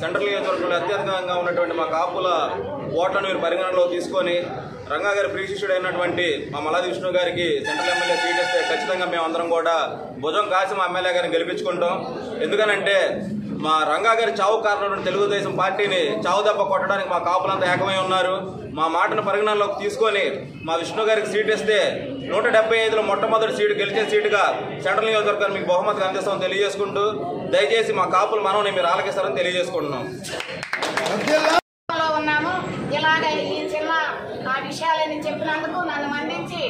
సెంట్రల్ నియోజకవర్గంలో అత్యధికంగా ఉన్నటువంటి మా కాపుల ఓట్లను మీరు పరిగణనలో తీసుకొని రంగా గారి ప్రియశిష్యుడు అయినటువంటి మా మల్లాది విష్ణు గారికి సెంట్రల్ ఎమ్మెల్యే సీట్ ఇస్తే ఖచ్చితంగా మేము అందరం కూడా భుజం కాసి మా ఎమ్మెల్యే గారిని గెలిపించుకుంటాం. ఎందుకనంటే మా రంగా గారి చావు కారణం తెలుగుదేశం పార్టీని చావు దెబ్బ కొట్టడానికి మా కాపులంతా ఏకమై ఉన్నారు. మా మాటను పరిగణనలోకి తీసుకొని మా విష్ణు గారికి సీట్ ఇస్తే 175లో మొట్టమొదటి సీటు గెలిచే సీటుగా సెంట్రల్ నియోజకవర్గాన్ని మీకు బహుమతిగా అందిస్తామని తెలియజేసుకుంటూ దయచేసి మా కాపుల మనవని మీరు ఆలకిస్తారని తెలియజేసుకుంటున్నాం. ఉన్నాము ఇలాగ ఈ చిన్న ఆ విషయాలని చెప్పినందుకు నన్ను మన్నించి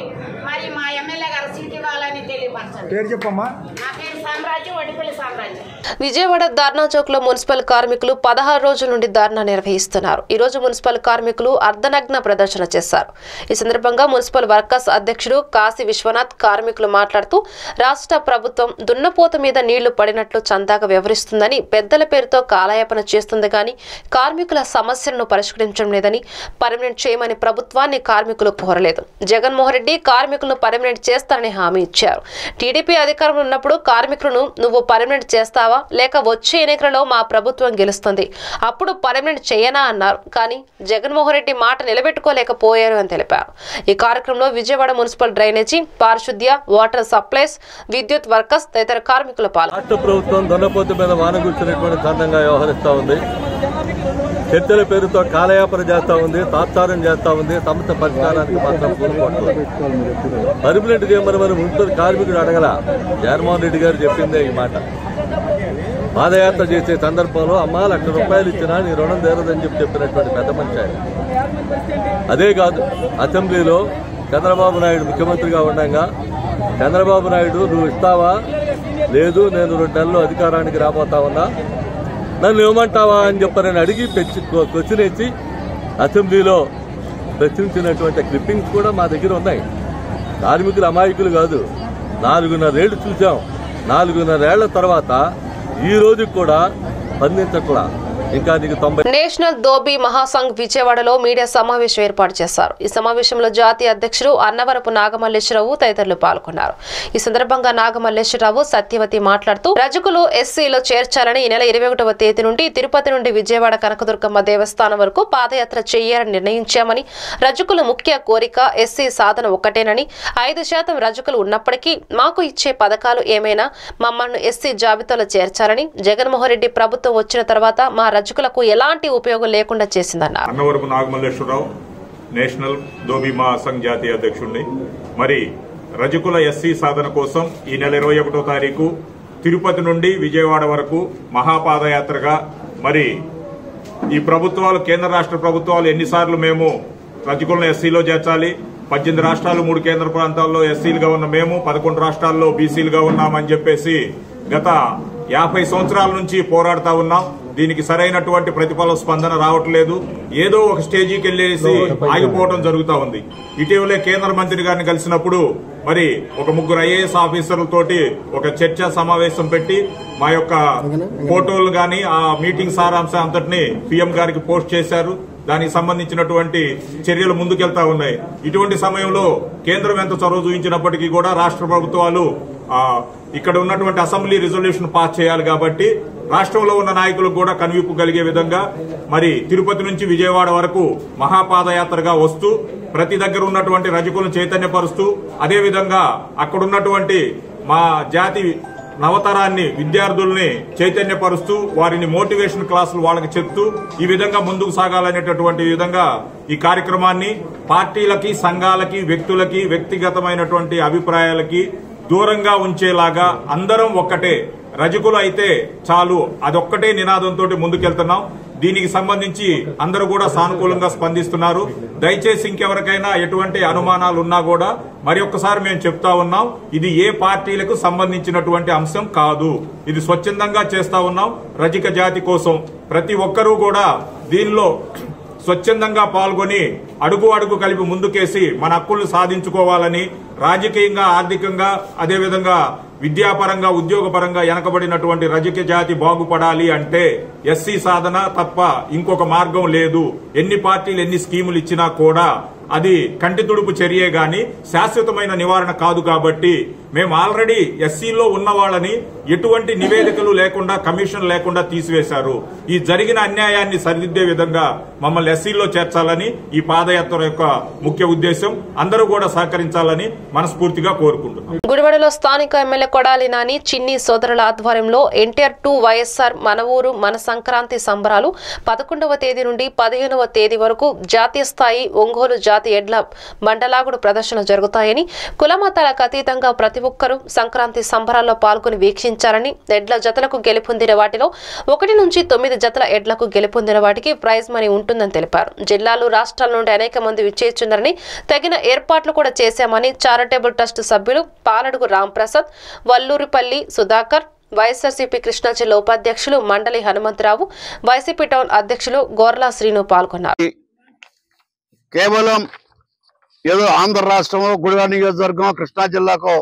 మరి మా ఎమ్మెల్యే గారు సీట్ ఇవ్వాలని తెలియపరచండి. పేరు చెప్పమ్మా. నా పేరు సామ్రాజ్యం. వడ్డిపల్లి సామ్రాజ్యం. విజయవాడ ధర్నా చౌక్ లో మున్సిపల్ కార్మికులు 16 రోజుల నుండి ధర్నా నిర్వహిస్తున్నారు. ఈ రోజు మున్సిపల్ కార్మికులు అర్ధనగ్న ప్రదర్శన చేశారు. ఈ సందర్భంగా మున్సిపల్ వర్కర్స్ అధ్యక్షుడు కాశీ విశ్వనాథ్ కార్మికులు మాట్లాడుతూ రాష్ట్ర ప్రభుత్వం దున్నపోత మీద నీళ్లు పడినట్లు చందాగా వ్యవహరిస్తుందని, పెద్దల పేరుతో కాలయాపన చేస్తుంది కానీ కార్మికుల సమస్యలను పరిష్కరించడం లేదని, పర్మనెంట్ చేయమని ప్రభుత్వాన్ని కార్మికులు కోరలేదు. జగన్మోహన్ రెడ్డి కార్మికులను పర్మనెంట్ చేస్తారని హామీ ఇచ్చారు. టీడీపీ అధికారంలో ఉన్నప్పుడు కార్మికులను నువ్వు పర్మనెంట్ చేస్తావా లేక వచ్చే ఎన్నికలలో మా ప్రభుత్వం గెలుస్తుంది అప్పుడు పర్మనెంట్ చేయనా అన్నారు. కానీ జగన్మోహన్ రెడ్డి మాట నిలబెట్టుకోలేకపోయారు అని తెలిపారు. ఈ కార్యక్రమంలో విజయవాడ మున్సిపల్ డ్రైనేజీ, పారిశుద్ధ్య, వాటర్ సప్లైస్, విద్యుత్ వర్కర్స్ తదితర కార్మికులు పాల్గొన్నారు. రాష్ట్ర ప్రభుత్వం దున్నపోతు మీద వానగుచ్చినటువంటి చందంగా వ్యవహరిస్తూ ఉంది. చర్చల పేరుతో కాలయాపన చేస్తూ ఉంది, తాత్సారం చేస్తూ ఉంది. సమస్య పరిష్కారానికి మాత్రం కోరుకోవట్లేదు. పర్మనెంట్ చేయమని మన మున్సిపల్ కార్మికుడు అడగల. జగన్మోహన్ రెడ్డి గారు చెప్పిందే ఈ మాట. పాదయాత్ర చేసే సందర్భంలో అమ్మా ₹1,00,000 ఇచ్చినా నీ రుణం తీరదని చెప్పినటువంటి పెద్ద మనిషి ఆయన. అదే కాదు, అసెంబ్లీలో చంద్రబాబు నాయుడు ముఖ్యమంత్రిగా ఉండగా చంద్రబాబు నాయుడు నువ్వు ఇస్తావా, లేదు నేను 2 నెలలు అధికారానికి రాబోతా ఉన్నా, నన్ను ఇవ్వమంటావా అని చెప్పని అడిగి క్వశ్చన్ వేసి అసెంబ్లీలో ప్రశ్నించినటువంటి క్లిప్పింగ్స్ కూడా మా దగ్గర ఉన్నాయి. కార్మికులు అమాయకులు కాదు. 4.5 ఏళ్లు చూసాం. 4.5 ఏళ్ల తర్వాత ఈ రోజు కూడా స్పందించట్లా. ఇంకా నీకు 90. నేషనల్ ధోబీ మహాసంఘ్ విజయవాడలో మీడియా సమావేశం ఏర్పాటు చేశారు. ఈ సమావేశంలో జాతీయ అధ్యక్షుడు అన్నవరపు నాగమల్లేశ్వరరావు తదితరులు పాల్గొన్నారు. ఈ సందర్భంగా నాగమల్లేశ్వరరావు, సత్యవతి మాట్లాడుతూ రజకులు ఎస్సీలో చేర్చాలని ఈ నెల 21వ తేదీ నుండి తిరుపతి నుండి విజయవాడ కనకదుర్గమ్మ దేవస్థానం వరకు పాదయాత్ర చేయాలని నిర్ణయించామని, రజకుల ముఖ్య కోరిక ఎస్సీ సాధన ఒక్కటేనని, 5% రజకులు ఉన్నప్పటికీ మాకు ఇచ్చే పథకాలు ఏమైనా మమ్మల్ని ఎస్సీ జాబితాలో చేర్చాలని, జగన్మోహన్ రెడ్డి ప్రభుత్వం వచ్చిన తర్వాత మా రజకులకు ఎలాంటి ఉపయోగం లేకుండా చేసిందన్నారు. అన్నవరపు నాగమల్లేశ్వరరావు, నేషనల్ ధోబీ మహాసంఘ్ జాతీయ అధ్యక్షుడిని. మరి రజకుల ఎస్సీ సాధన కోసం ఈ నెల 21వ తారీఖు తిరుపతి నుండి విజయవాడ వరకు మహాపాదయాత్రగా మరి ఈ ప్రభుత్వాలు, కేంద్ర రాష్ట్ర ప్రభుత్వాలు ఎన్నిసార్లు మేము రజకులను ఎస్సీలో చేర్చాలి, 18 రాష్ట్రాలు 3 కేంద్ర ప్రాంతాల్లో ఎస్సీలుగా ఉన్న మేము 11 రాష్ట్రాల్లో బీసీలుగా ఉన్నామని చెప్పేసి గత 50 సంవత్సరాల నుంచి పోరాడుతా ఉన్నాం. దీనికి సరైనటువంటి ప్రతిఫల స్పందన రావట్లేదు. ఏదో ఒక స్టేజీకి వెళ్లేసి ఆగిపోవడం జరుగుతూ ఉంది. ఇటీవలే కేంద్ర మంత్రి గారిని కలిసినప్పుడు మరి ఒక 3 IAS ఆఫీసర్లతోటి ఒక చర్చా సమావేశం పెట్టి మా యొక్క ఫోటోలు గాని ఆ మీటింగ్ సారాంశం అంతటిని PM గారికి పోస్ట్ చేశారు. దానికి సంబంధించినటువంటి చర్యలు ముందుకెళ్తా ఉన్నాయి. ఇటువంటి సమయంలో కేంద్రం ఎంత చొరవ చూపించినప్పటికీ కూడా రాష్ట్ర ప్రభుత్వాలు ఇక్కడ ఉన్నటువంటి అసెంబ్లీ రిజల్యూషన్ పాస్ చేయాలి కాబట్టి రాష్ట్రంలో ఉన్న నాయకులకు కూడా కనువిప్పు కలిగే విధంగా మరి తిరుపతి నుంచి విజయవాడ వరకు మహాపాదయాత్రగా వస్తూ ప్రతి దగ్గర ఉన్నటువంటి రజకులను చైతన్యపరుస్తూ అదేవిధంగా అక్కడున్నటువంటి మా జాతి నవతరాన్ని, విద్యార్థుల్ని చైతన్యపరుస్తూ వారిని మోటివేషన్ క్లాసులు వాళ్ళకి చెప్తూ ఈ విధంగా ముందుకు సాగాలనేటటువంటి విధంగా ఈ కార్యక్రమాన్ని పార్టీలకి, సంఘాలకి, వ్యక్తులకి, వ్యక్తిగతమైనటువంటి అభిప్రాయాలకి దూరంగా ఉంచేలాగా అందరం ఒక్కటే, రజకులు అయితే చాలు అదొక్కటే నినాదంతో ముందుకెళ్తున్నాం. దీనికి సంబంధించి అందరూ కూడా సానుకూలంగా స్పందిస్తున్నారు. దయచేసి ఇంకెవరికైనా ఎటువంటి అనుమానాలు ఉన్నా కూడా మరి ఒక్కసారి మేము చెప్తా ఉన్నాం, ఇది ఏ పార్టీలకు సంబంధించినటువంటి అంశం కాదు. ఇది స్వచ్ఛందంగా చేస్తా ఉన్నాం రజక జాతి కోసం. ప్రతి ఒక్కరూ కూడా దీనిలో స్వచ్ఛందంగా పాల్గొని అడుగు అడుగు కలిపి ముందుకేసి మన హక్కులు సాధించుకోవాలని, రాజకీయంగా, ఆర్థికంగా, అదేవిధంగా విద్యాపరంగా, ఉద్యోగపరంగా వెనకబడినటువంటి రజక జాతి బాగుపడాలి అంటే ఎస్సీ సాధన తప్ప ఇంకొక మార్గం లేదు. ఎన్ని పార్టీలు ఎన్ని స్కీములు ఇచ్చినా కూడా అది కంటి తుడుపు చర్యే గాని శాశ్వతమైన నివారణ కాదు. కాబట్టి మేము ఆల్రెడీ ఎస్సీలో ఉన్న వాళ్ళని ఎటువంటి నివేదికలు లేకుండా, కమిషన్ లేకుండా తీసివేశారు. ఈ జరిగిన అన్యాయాన్ని సరిదిద్దే విధంగా మమ్మల్ని ఎస్సీలో చేర్చాలని ఈ పాదయాత్ర యొక్క ముఖ్య ఉద్దేశం. అందరూ కూడా సహకరించాలని మనస్ఫూర్తిగా కోరుకుంటున్నాం. గుడివాడలో స్థానిక ఎమ్మెల్యే కొడాలి నాని, చిన్ని సోదరుల ఆధ్వర్యంలో NTR 2 వైఎస్ఆర్ మన ఊరు మన సంక్రాంతి సంబరాలు 11వ తేదీ నుండి 15వ తేదీ వరకు జాతీయ స్థాయి ఒంగోలు జాతి ఎడ్ల మండలాగుడు ప్రదర్శన జరుగుతాయని, కులమతాలకు అతీతంగా ప్రతి ఒక్కరూ సంక్రాంతి సంబరాల్లో పాల్గొని వీక్షించాలని, ఎడ్ల జతలకు గెలుపొందిన వాటిలో 1 నుంచి 9 జతల ఎడ్లకు గెలుపొందిన వాటికి ప్రైజ్ మనీ ఉంటుందని తెలిపారు. జిల్లాలు, రాష్ట్రాల నుండి అనేక మంది విచ్చేస్తున్నారని, తగిన ఏర్పాట్లు కూడా చేశామని చారిటబుల్ ట్రస్ట్ సభ్యులు పాలడుగు రాంప్రసాద్, వల్లూరిపల్లి సుధాకర్, వైఎస్ఆర్సీపీ కృష్ణా జిల్లా ఉపాధ్యక్షులు మండలి హనుమంతరావు, వైసీపీ టౌన్ అధ్యక్షులు గోర్లా శ్రీను పాల్గొన్నారు. కేవలం ఏదో ఆంధ్ర రాష్ట్రమో గుడివాడ నియోజకవర్గం కృష్ణా జిల్లాకు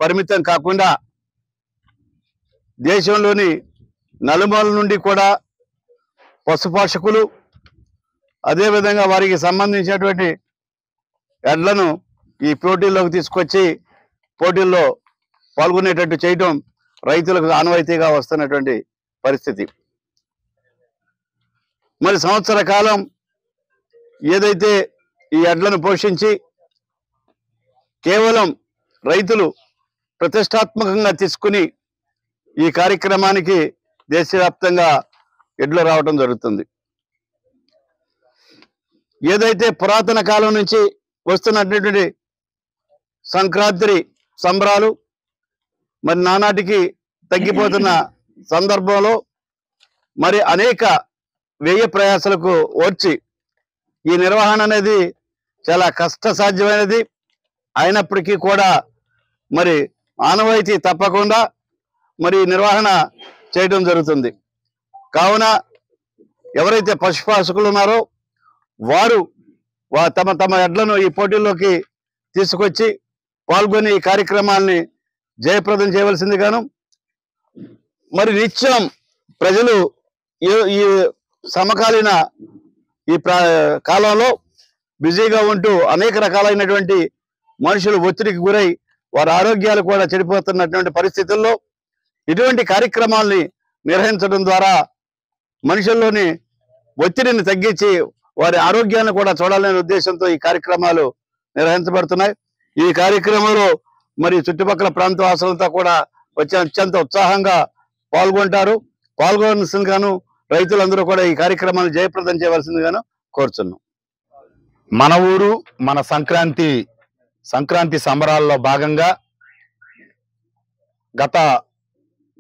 పరిమితం కాకుండా దేశంలోని నలుమూల నుండి కూడా పశుపోషకులు అదేవిధంగా వారికి సంబంధించినటువంటి ఎడ్లను ఈ పోటీల్లోకి తీసుకొచ్చి పోటీల్లో పాల్గొనేటట్టు చేయడం రైతులకు ఆనవాయితీగా వస్తున్నటువంటి పరిస్థితి. మరి సంవత్సర కాలం ఏదైతే ఈ ఎడ్లను పోషించి కేవలం రైతులు ప్రతిష్టాత్మకంగా తీసుకుని ఈ కార్యక్రమానికి దేశవ్యాప్తంగా ఎడ్లు రావడం జరుగుతుంది. ఏదైతే పురాతన కాలం నుంచి వస్తున్నటువంటి సంక్రాంతి సంబరాలు మరి నానాటికి తగ్గిపోతున్న సందర్భంలో మరి అనేక వ్యయ ప్రయాసాలకు ఓర్చి ఈ నిర్వహణ అనేది చాలా కష్టసాధ్యమైనది. అయినప్పటికీ కూడా మరి ఆనవాయితీ తప్పకుండా మరి నిర్వహణ చేయడం జరుగుతుంది. కావున ఎవరైతే పశుపోషకులు ఉన్నారో వారు తమ తమ ఎడ్లను ఈ పోటీల్లోకి తీసుకొచ్చి పాల్గొని ఈ కార్యక్రమాల్ని జయప్రదం చేయవలసిందిగాను మరి నిత్యం ప్రజలు ఈ సమకాలీన ఈ కాలంలో బిజీగా ఉంటూ అనేక రకాలైనటువంటి మనుషులు ఒత్తిడికి గురై వారి ఆరోగ్యాలు కూడా చెడిపోతున్నటువంటి పరిస్థితుల్లో ఇటువంటి కార్యక్రమాల్ని నిర్వహించడం ద్వారా మనుషుల్లోని ఒత్తిడిని తగ్గించి వారి ఆరోగ్యాన్ని కూడా చూడాలనే ఉద్దేశంతో ఈ కార్యక్రమాలు నిర్వహించబడుతున్నాయి. ఈ కార్యక్రమంలో మరి చుట్టుపక్కల ప్రాంత వాసులతో కూడా వచ్చి అత్యంత ఉత్సాహంగా పాల్గొంటారు. పాల్గొనవలసిందిగాను రైతులందరూ కూడా ఈ కార్యక్రమాన్ని జయప్రదం చేయవలసిందిగాను కోరుచున్నాం. మన ఊరు మన సంక్రాంతి సంబరాల్లో భాగంగా గత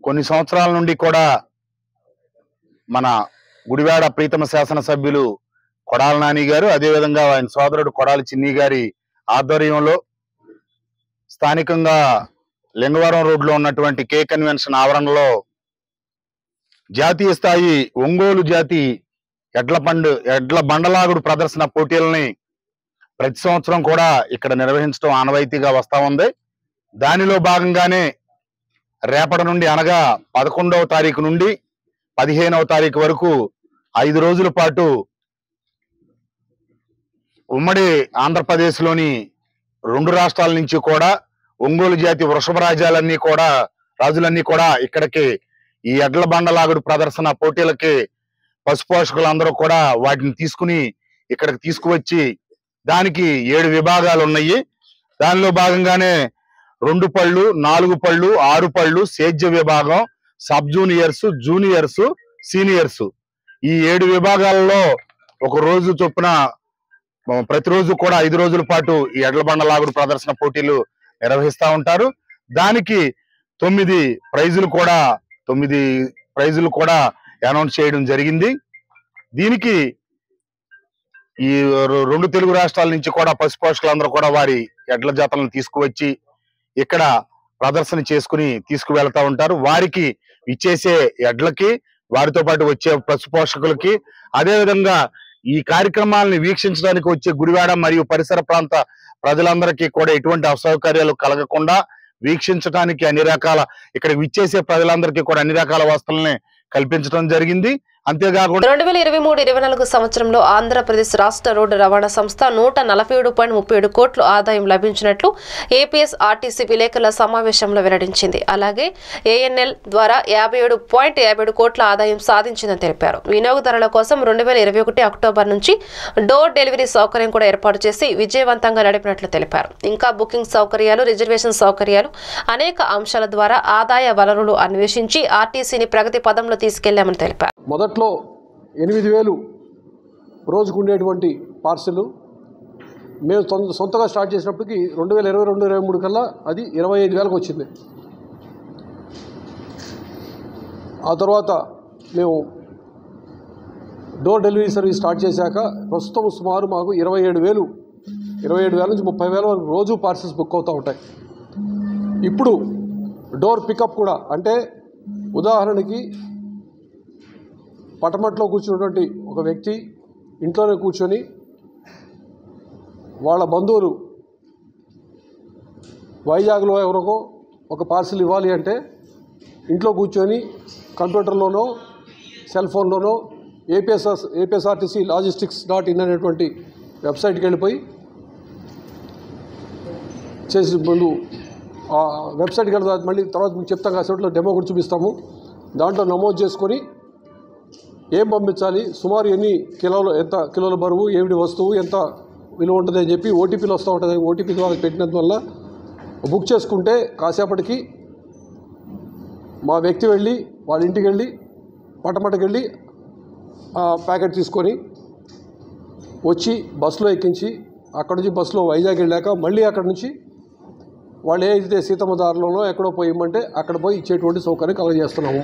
కొన్ని సంవత్సరాల నుండి కూడా మన గుడివాడ ప్రీతమ శాసనసభ్యులు కొడాల నాని గారు అదేవిధంగా ఆయన సోదరుడు కొడాలి చిన్ని గారి ఆధ్వర్యంలో స్థానికంగా లింగవరం రోడ్లో ఉన్నటువంటి కే కన్వెన్షన్ ఆవరణలో జాతీయ స్థాయి ఒంగోలు జాతి ఎడ్ల బండలాగుడు ప్రదర్శన పోటీలని ప్రతి సంవత్సరం కూడా ఇక్కడ నిర్వహించడం ఆనవాయితీగా వస్తా ఉంది. దానిలో భాగంగానే రేపటి నుండి అనగా 11వ తారీఖు నుండి 15వ తారీఖు వరకు 5 రోజుల పాటు ఉమ్మడి ఆంధ్రప్రదేశ్లోని 2 రాష్ట్రాల నుంచి కూడా ఒంగోలు జాతి వృషభ రాజులన్నీ కూడా ఇక్కడికి ఈ ఎడ్ల బండలాగుడు ప్రదర్శన పోటీలకి పశుపోషకులందరూ కూడా వాటిని తీసుకుని ఇక్కడికి తీసుకువచ్చి దానికి 7 విభాగాలు ఉన్నాయి. దానిలో భాగంగానే 2 పళ్ళు, 4 పళ్ళు, 6 పళ్ళు, సేద్య విభాగం, సబ్ జూనియర్స్, జూనియర్స్, సీనియర్స్ ఈ 7 విభాగాలలో ఒక రోజు చొప్పున ప్రతిరోజు కూడా 5 రోజుల పాటు ఈ ఎడ్ల బండలాగుడు ప్రదర్శన పోటీలు నిర్వహిస్తూ ఉంటారు. దానికి 9 ప్రైజులు కూడా అనౌన్స్ చేయడం జరిగింది. దీనికి ఈ 2 తెలుగు రాష్ట్రాల నుంచి కూడా పశుపోషకులందరూ కూడా వారి ఎడ్ల జాతులను తీసుకువచ్చి ఇక్కడ ప్రదర్శన చేసుకుని తీసుకువెళ్తా ఉంటారు. వారికి ఇచ్చేసే ఎడ్లకి వారితో పాటు వచ్చే పశుపోషకులకి అదేవిధంగా ఈ కార్యక్రమాలను వీక్షించడానికి వచ్చే గుడివాడ మరియు పరిసర ప్రాంత ప్రజలందరికీ కూడా ఎటువంటి అసౌకర్యాలు కలగకుండా వీక్షించడానికి ఇక్కడికి విచ్చేసే ప్రజలందరికీ కూడా అన్ని రకాల వసతుల్ని కల్పించడం జరిగింది. అంతేకాకుండా 2023-24 సంవత్సరంలో ఆంధ్రప్రదేశ్ రాష్ట్ర రోడ్డు రవాణా సంస్థ 147.37 కోట్ల ఆదాయం లభించినట్లు ఏపీఎస్ ఆర్టీసీ విలేకరుల సమావేశంలో వెల్లడించింది. అలాగే ఏఎన్ఎల్ ద్వారా 57.57 కోట్ల ఆదాయం సాధించిందని తెలిపారు. వినియోగదారుల కోసం 2021 అక్టోబర్ నుంచి డోర్ డెలివరీ సౌకర్యం కూడా ఏర్పాటు చేసి విజయవంతంగా నడిపినట్లు తెలిపారు. ఇంకా బుకింగ్ సౌకర్యాలు, రిజర్వేషన్ సౌకర్యాలు అనేక అంశాల ద్వారా ఆదాయ వనరులు అన్వేషించి ఆర్టీసీని ప్రగతి పదంలో తీసుకెళ్లామని తెలిపారు. మొదట్లో 8,000 రోజుకు ఉండేటువంటి పార్సెల్ మేము సొంతగా స్టార్ట్ చేసినప్పటికీ 2022-23 కల్లా అది 25,000కు వచ్చింది. ఆ తర్వాత మేము డోర్ డెలివరీ సర్వీస్ స్టార్ట్ చేశాక ప్రస్తుతం సుమారు మాకు 27,000 నుంచి 30,000 వరకు రోజు పార్సెల్స్ బుక్ అవుతూ ఉంటాయి. ఇప్పుడు డోర్ పికప్ కూడా అంటే ఉదాహరణకి పటమట్లో కూర్చున్నటువంటి ఒక వ్యక్తి ఇంట్లోనే కూర్చొని వాళ్ళ బంధువులు వైజాగ్లో ఎవరికో ఒక పార్సిల్ ఇవ్వాలి అంటే ఇంట్లో కూర్చొని కంప్యూటర్లోనో సెల్ ఫోన్లోనో ఏపీఎస్ఆర్టీసీ లాజిస్టిక్స్.in అనేటువంటి వెబ్సైట్కి వెళ్ళిపోయి చేసి ముందు ఆ వెబ్సైట్కి వెళ్తా మళ్ళీ తర్వాత మీకు చెప్తాం కాసేపట్లో డెమో కూడా చూపిస్తాము. దాంట్లో నమోదు చేసుకొని ఏం పంపించాలి, సుమారు ఎన్ని కిలోలు, ఎంత కిలోల బరువు, ఏమిటి వస్తువు, ఎంత విలువ ఉంటుంది అని చెప్పి ఓటీపీలు వస్తూ ఉంటుంది. ఓటీపీ ద్వారా పెట్టినందువల్ల బుక్ చేసుకుంటే కాసేపటికి మా వ్యక్తి వెళ్ళి వాళ్ళ ఇంటికి వెళ్ళి పటమటకి వెళ్ళి ప్యాకెట్ తీసుకొని వచ్చి బస్సులో ఎక్కించి అక్కడ నుంచి బస్సులో వైజాగ్ వెళ్ళాక మళ్ళీ అక్కడ నుంచి వాళ్ళు ఏదైతే సీతమ్మ దారిలోనో ఎక్కడో పోయమంటే అక్కడ పోయి ఇచ్చేటువంటి సౌకర్యం కలగజేస్తున్నాము.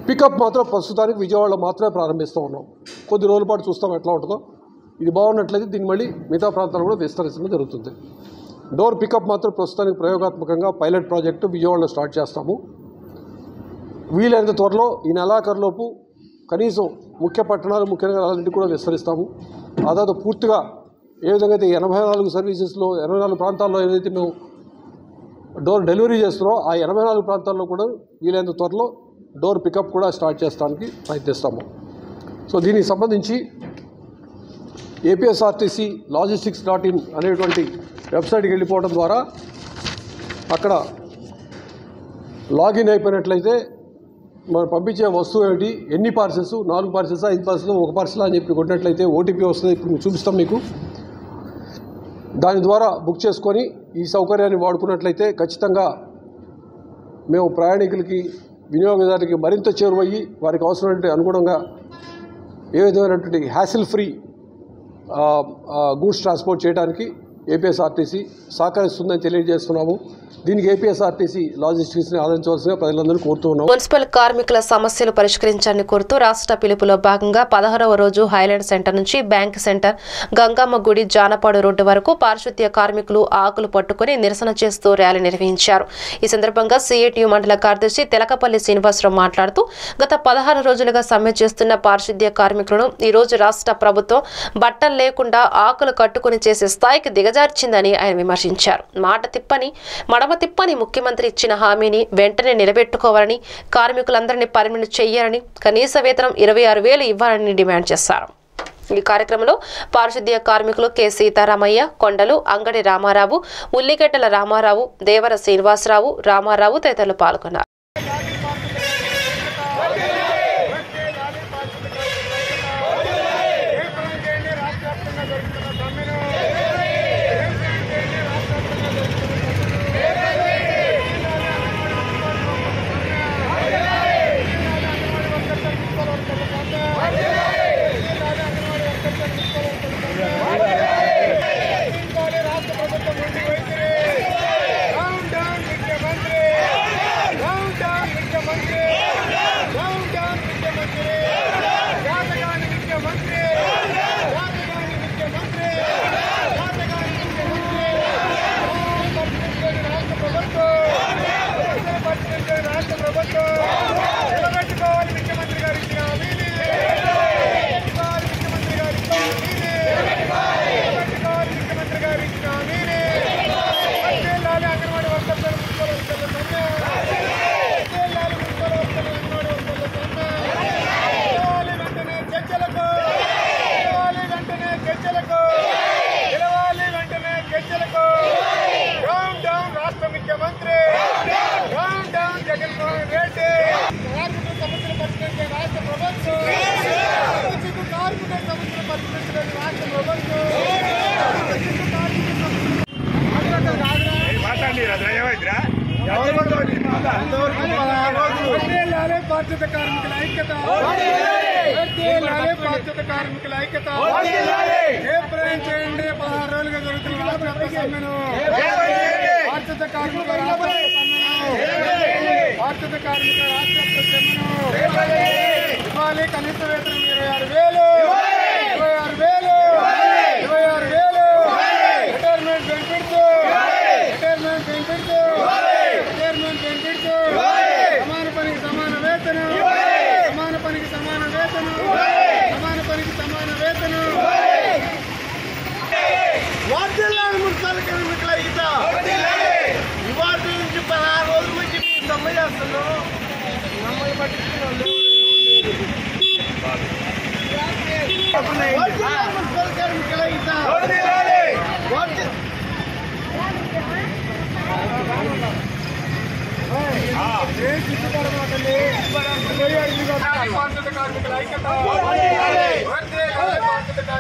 పికప్ మాత్రం ప్రస్తుతానికి విజయవాడలో మాత్రమే ప్రారంభిస్తూ ఉన్నాం. కొద్ది రోజుల పాటు చూస్తాం ఎట్లా ఉంటుందో. ఇది బాగున్నట్లయితే దీన్ని మళ్ళీ మిగతా ప్రాంతాలు కూడా విస్తరించడం జరుగుతుంది. డోర్ పికప్ మాత్రం ప్రస్తుతానికి ప్రయోగాత్మకంగా పైలట్ ప్రాజెక్టు విజయవాడలో స్టార్ట్ చేస్తాము. వీలైనంత త్వరలో ఈ నెలాఖరులోపు కనీసం ముఖ్య పట్టణాలు, ముఖ్య నగరాలన్నింటినీ కూడా విస్తరిస్తాము. ఆ తర్వాత పూర్తిగా ఏ విధంగా అయితే 84 సర్వీసెస్లో 84 ప్రాంతాల్లో ఏదైతే మేము డోర్ డెలివరీ చేస్తున్నామో ఆ 84 ప్రాంతాల్లో కూడా వీలైనంత త్వరలో డోర్ పికప్ కూడా స్టార్ట్ చేస్తానికి ప్రయత్నిస్తాము. సో దీనికి సంబంధించి ఏపీఎస్ఆర్టీసీ లాజిస్టిక్స్.in అనేటువంటి వెబ్సైట్కి వెళ్ళిపోవడం ద్వారా అక్కడ లాగిన్ అయిపోయినట్లయితే మనం పంపించే వస్తువు ఏమిటి, ఎన్ని పార్సెల్స్, 4 పార్సెల్సా, 5 పార్సెల్స్, 1 పార్సెల్ అని చెప్పి కొట్టినట్లయితే ఓటీపీ వస్తుంది. ఇప్పుడు చూపిస్తాం మీకు. దాని ద్వారా బుక్ చేసుకొని ఈ సౌకర్యాన్ని వాడుకున్నట్లయితే ఖచ్చితంగా మేము ప్రయాణికులకి, వినియోగదారులకి మరింత చేరువయ్యి వారికి అవసరమైనటువంటి అనుగుణంగా ఏ విధమైనటువంటి హ్యాసిల్ ఫ్రీ గూడ్స్ ట్రాన్స్పోర్ట్ చేయడానికి ఏపీఎస్ఆర్టీసీ సహకరిస్తుందని తెలియజేస్తున్నాము. దీనికి ఏపీఎస్ఆర్టీసీ లాజిస్టిక్స్ని ఆదరించవలసిందిగా ప్రజలందరూ కోరుతున్నాము. మున్సిపల్ కార్మికుల సమస్యలు పరిష్కరించాలని కోరుతూ రాష్ట్ర పిలుపులో భాగంగా 16వ రోజు హైలాండ్ సెంటర్ నుంచి బ్యాంక్ సెంటర్, గంగమ్మ గుడి, జానపాడు రోడ్డు వరకు పారిశుద్ధ్య కార్మికులు ఆకులు పట్టుకుని నిరసన చేస్తూ ర్యాలీ నిర్వహించారు. ఈ సందర్భంగా సిఐటియు మండల కార్యదర్శి తెలకపల్లి శ్రీనివాసరావు మాట్లాడుతూ గత 16 రోజులుగా సమ్మె చేస్తున్న పారిశుద్ధ్య కార్మికులను ఈ రోజు రాష్ట్ర ప్రభుత్వం బట్టలు లేకుండా ఆకులు కట్టుకుని చేసే స్థాయికి దిగజార్చిందని ఆయన విమర్శించారు. మాట తిప్పని ముఖ్యమంత్రి ఇచ్చిన హామీని వెంటనే నిలబెట్టుకోవాలని, కార్మికులందరినీ పర్మినెంట్ చేయాలని, కనీస వేతనం 26,000 ఇవ్వాలని డిమాండ్ చేశారు. ఈ కార్యక్రమంలో పారిశుద్ధ్య కార్మికులు కె సీతారామయ్య, కొండలు, అంగడి రామారావు, ఉల్లిగడ్డల రామారావు, దేవర శ్రీనివాసరావు, రామారావు తదితరులు పాల్గొన్నారు. సమాన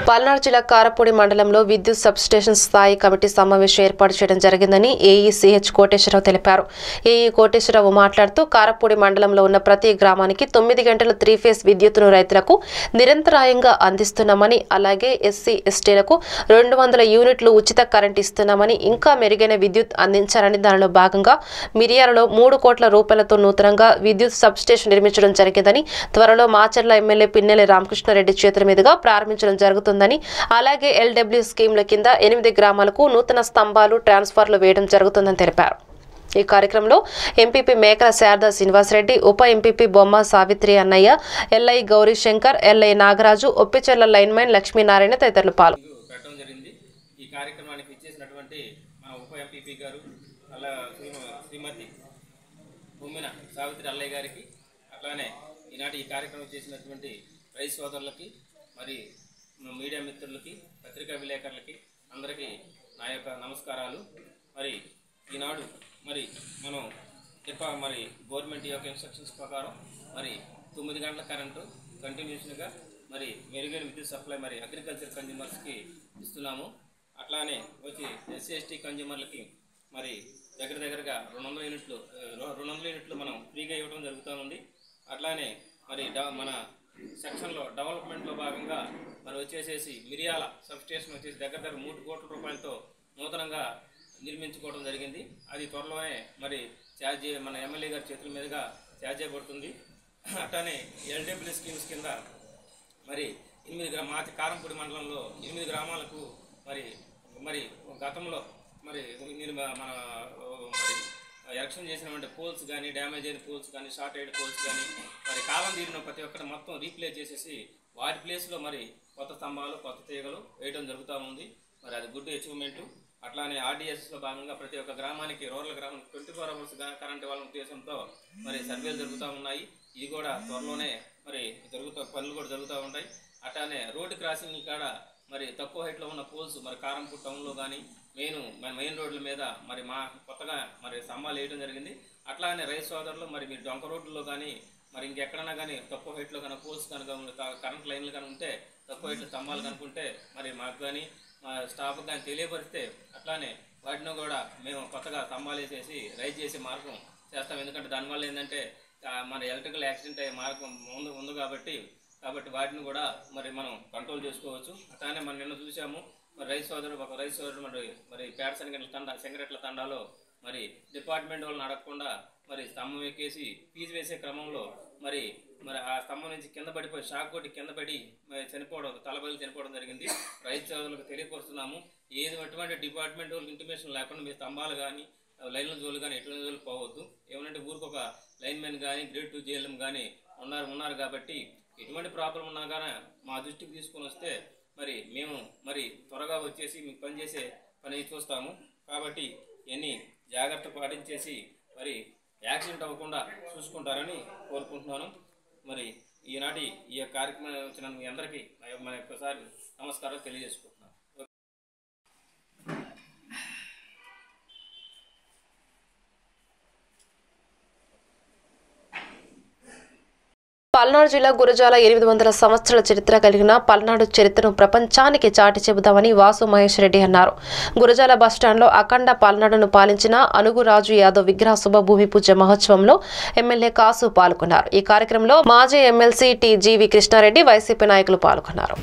పల్నాడు జిల్లా కారపూడి మండలంలో విద్యుత్ సబ్స్టేషన్ స్థాయి కమిటీ సమావేశం ఏర్పాటు చేయడం జరిగిందని ఏఈ సిహెచ్ కోటేశ్వరరావు తెలిపారు. ఏఈ కోటేశ్వరరావు మాట్లాడుతూ కారపూడి మండలంలో ఉన్న ప్రతి గ్రామానికి 9 గంటల 3 ఫేజ్ విద్యుత్తును రైతులకు నిరంతరాయంగా అందిస్తున్నామని, అలాగే ఎస్సీ ఎస్టీలకు 200 యూనిట్లు ఉచిత కరెంట్ ఇస్తున్నామని, ఇంకా మెరుగైన విద్యుత్ అందించాలని దానిలో భాగంగా మిరియాలలో 3 కోట్ల రూపాయలతో నూతనంగా విద్యుత్ సబ్స్టేషన్ నిర్మించడం జరిగిందని, త్వరలో మాచర్ల ఎమ్మెల్యే పిన్నెల్లి రామకృష్ణారెడ్డి చేతుల మీదుగా ప్రారంభించడం జరుగుతుందని, అలాగే ఎల్డబ్ల్యూ స్కీమ్ల కింద 8 గ్రామాలకు నూతన స్తంభాలు ట్రాన్స్ఫార్మర్లు వేయడం జరుగుతుందని తెలిపారు. ఈ కార్యక్రమంలో ఎంపీపీ మేకల శారదా శ్రీనివాసరెడ్డి, ఉప MPP Bomma Savitri Annayya, LI Gourishankar, LI Nagaraju, Oppicherla lineman Lakshminarayana తదితరులు పాల్గొన్నారు. ఈ కార్యక్రమానికి ఇచ్చేసినటువంటి మన ఉప ఎంపీపీ గారు అలా శ్రీమతి బొమ్మిన సావిత్రి అల్లయ్య గారికి, అట్లానే ఈనాటి ఈ కార్యక్రమం చేసినటువంటి రైతు సోదరులకి, మరి మీడియా మిత్రులకి, పత్రికా విలేకరులకి అందరికీ నా యొక్క నమస్కారాలు. మరి ఈనాడు మరి మనం మరి గవర్నమెంట్ యొక్క ఇన్స్ట్రక్షన్స్ ప్రకారం మరి 9 గంటల కరెంటు కంటిన్యూషన్గా మరి మెరుగైన విద్యుత్ సప్లై మరి అగ్రికల్చర్ కన్జ్యూమర్స్కి ఇస్తున్నాము. అట్లానే వచ్చి ఎస్సీ ఎస్టీ కన్జ్యూమర్లకి మరి దగ్గరగా 200 యూనిట్లు మనం ఫ్రీగా ఇవ్వడం జరుగుతూ ఉంది. అట్లానే మరి మన సెక్షన్లో డెవలప్మెంట్లో భాగంగా మరి వచ్చేసేసి మిరియాల సబ్స్టేషన్ వచ్చేసి దగ్గర 3 కోట్ల రూపాయలతో నూతనంగా నిర్మించుకోవడం జరిగింది. అది త్వరలోనే మరి ఛార్జ్ మన ఎమ్మెల్యే గారి చేతుల మీదుగా ఛార్జ్ చేయబడుతుంది. అట్లానే ఎల్డబ్ల్యూ స్కీమ్స్ కింద మరి 8 కారంపూడి మండలంలో 8 గ్రామాలకు మరి గతంలో మరి మన మరి ఎలక్షన్ చేసినటువంటి పోల్స్ కానీ, డ్యామేజ్ అయిన పోల్స్ కానీ, షార్ట్ అయిన పోల్స్ కానీ మరి కాలం తీరిన ప్రతి ఒక్కటి మొత్తం రీప్లేస్ చేసేసి వాటి ప్లేస్లో మరి కొత్త స్తంభాలు, కొత్త తీగలు వేయడం జరుగుతూ ఉంది. మరి అది గుడ్ అచీవ్మెంట్. అట్లానే ఆర్డీఎస్లో భాగంగా ప్రతి ఒక్క గ్రామానికి, రూరల్ గ్రామానికి 24 అవర్స్ కరెంట్ ఇవ్వాలనే ఉద్దేశంతో మరి సర్వేలు జరుగుతూ ఉన్నాయి. ఇది కూడా త్వరలోనే మరి పనులు కూడా జరుగుతూ ఉంటాయి. అట్లానే రోడ్డు క్రాసింగ్ కాడ మరి తక్కువ హైట్లో ఉన్న పోల్స్ మరి కారంపూర్ టౌన్లో కానీ మెయిన్ రోడ్ల మీద మరి మా కొత్తగా మరి స్తంభాలు వేయడం జరిగింది. అట్లానే రైతు సోదరులు మరి మీరు డొంక రోడ్లలో కానీ మరి ఇంకెక్కడన్నా కానీ తక్కువ హైట్లో కానీ పోల్స్ కనుక కరెంట్ లైన్లు కానీ ఉంటే, తక్కువ హైట్లో స్తంభాలు కనుకుంటే మరి మాకు కానీ మా స్టాఫ్కి కానీ తెలియపరిస్తే అట్లానే వాటిని కూడా మేము కొత్తగా స్తంభాలు వేసేసి రైజ్ చేసే మార్గం చేస్తాం. ఎందుకంటే దానివల్ల ఏంటంటే మన ఎలక్ట్రికల్ యాక్సిడెంట్ అయ్యే మార్గం ఉంది కాబట్టి వాటిని కూడా మరి మనం కంట్రోల్ చేసుకోవచ్చు. అట్లానే మనం నిన్న చూసాము మరి రైతు సోదరుడు మరి పేట శంకరెట్ల తండాలో మరి డిపార్ట్మెంట్ వాళ్ళని అడగకుండా మరి స్తంభం ఎక్కేసి ఫీజు వేసే క్రమంలో మరి ఆ స్తంభం నుంచి కింద పడిపోయి షాక్ కొట్టి కింద పడి తలబలి చనిపోవడం జరిగింది. రైతు సోదరులకు తెలియపరుస్తున్నాము, ఎటువంటి డిపార్ట్మెంట్ వాళ్ళకి ఇంటిమేషన్ లేకుండా మీ స్తంభాలు కానీ, లైన్ల జోలు కానీ ఎటువంటి జోలు పోవద్దు. ఏమంటే ఊరికి ఒక లైన్మెన్ కానీ, గ్రేడ్ 2 జేఎల్ఎం కానీ ఉన్నారు కాబట్టి ఎటువంటి ప్రాబ్లం ఉన్నా కానీ మా దృష్టికి తీసుకొని వస్తే మరి మేము మరి త్వరగా వచ్చేసి మీకు పని చూస్తాము. కాబట్టి ఇవన్నీ జాగ్రత్త పాటించేసి మరి యాక్సిడెంట్ అవ్వకుండా చూసుకుంటారని కోరుకుంటున్నాను. మరి ఈనాటి ఈ కార్యక్రమం వచ్చిన మీ అందరికీ మన ఒక్కసారి నమస్కారం తెలియజేసుకుంటున్నాను. పల్నాడు జిల్లా గురజాల 800 సంవత్సరాల చరిత్ర కలిగిన పల్నాడు చరిత్రను ప్రపంచానికి చాటి చెబుదామని వాసు మహేష్ రెడ్డి అన్నారు. గురజాల బస్టాండ్లో అఖండ పల్నాడును పాలించిన అనుగురాజు యాదవ్ విగ్రహ శుభ భూమి పూజ మహోత్సవంలో ఎమ్మెల్యే కాసు పాల్గొన్నారు. ఈ కార్యక్రమంలో మాజీ ఎమ్మెల్సీ టీజీవి కృష్ణారెడ్డి, వైసీపీ నాయకులు పాల్గొన్నారు.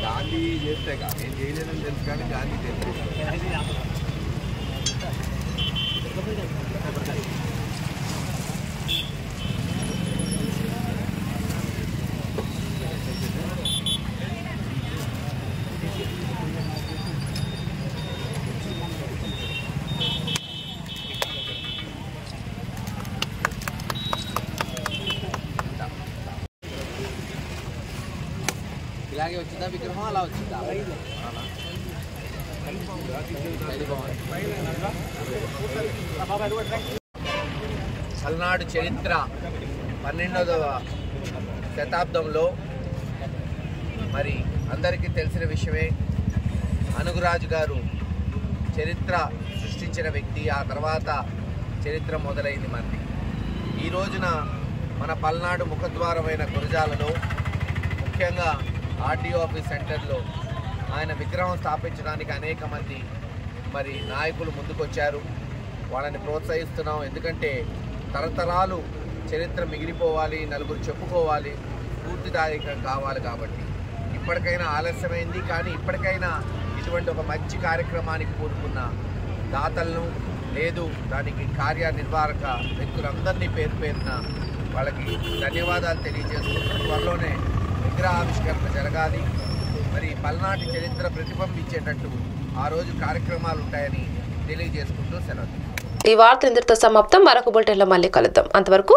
గాంధీ చేస్తే నేను చేయలేదని తెలుసు కానీ గాంధీ తెలుసు. ఇలాగే వచ్చిందా విగ్రహం అలా వచ్చిందా పల్నాడు చరిత్ర 12వ శతాబ్దంలో మరి అందరికీ తెలిసిన విషయమే. అనుగురాజు గారు చరిత్ర సృష్టించిన వ్యక్తి. ఆ తర్వాత చరిత్ర మొదలైంది మనది. ఈ రోజున మన పల్నాడు ముఖద్వారమైన గురజాలలో ముఖ్యంగా ఆర్డీఓ ఆఫీస్ సెంటర్లో ఆయన విగ్రహం స్థాపించడానికి అనేక మంది మరి నాయకులు ముందుకొచ్చారు. వాళ్ళని ప్రోత్సహిస్తున్నాం. ఎందుకంటే తరతరాలు చరిత్ర మిగిలిపోవాలి, నలుగురు చెప్పుకోవాలి, స్ఫూర్తిదాయకం కావాలి. కాబట్టి ఇప్పటికైనా ఆలస్యమైంది, కానీ ఇప్పటికైనా ఇటువంటి ఒక మంచి కార్యక్రమానికి పూనుకున్న దాతలను లేదు దానికి కార్యనిర్వాహక వ్యక్తులందరినీ పేరు పేరున వాళ్ళకి ధన్యవాదాలు తెలియజేసుకుంటూ త్వరలోనే విగ్రహావిష్కరణ జరగాలి. మరి పల్నాటి చరిత్ర ప్రతిబింబించేటట్టు ఆ రోజు కార్యక్రమాలు ఉంటాయని తెలియజేసుకుంటూ సెలవు. ఈ వార్త ఇంతటితో సమాప్తం. మరొక బులెటిన్లో మళ్ళీ కలుద్దాం. అంతవరకు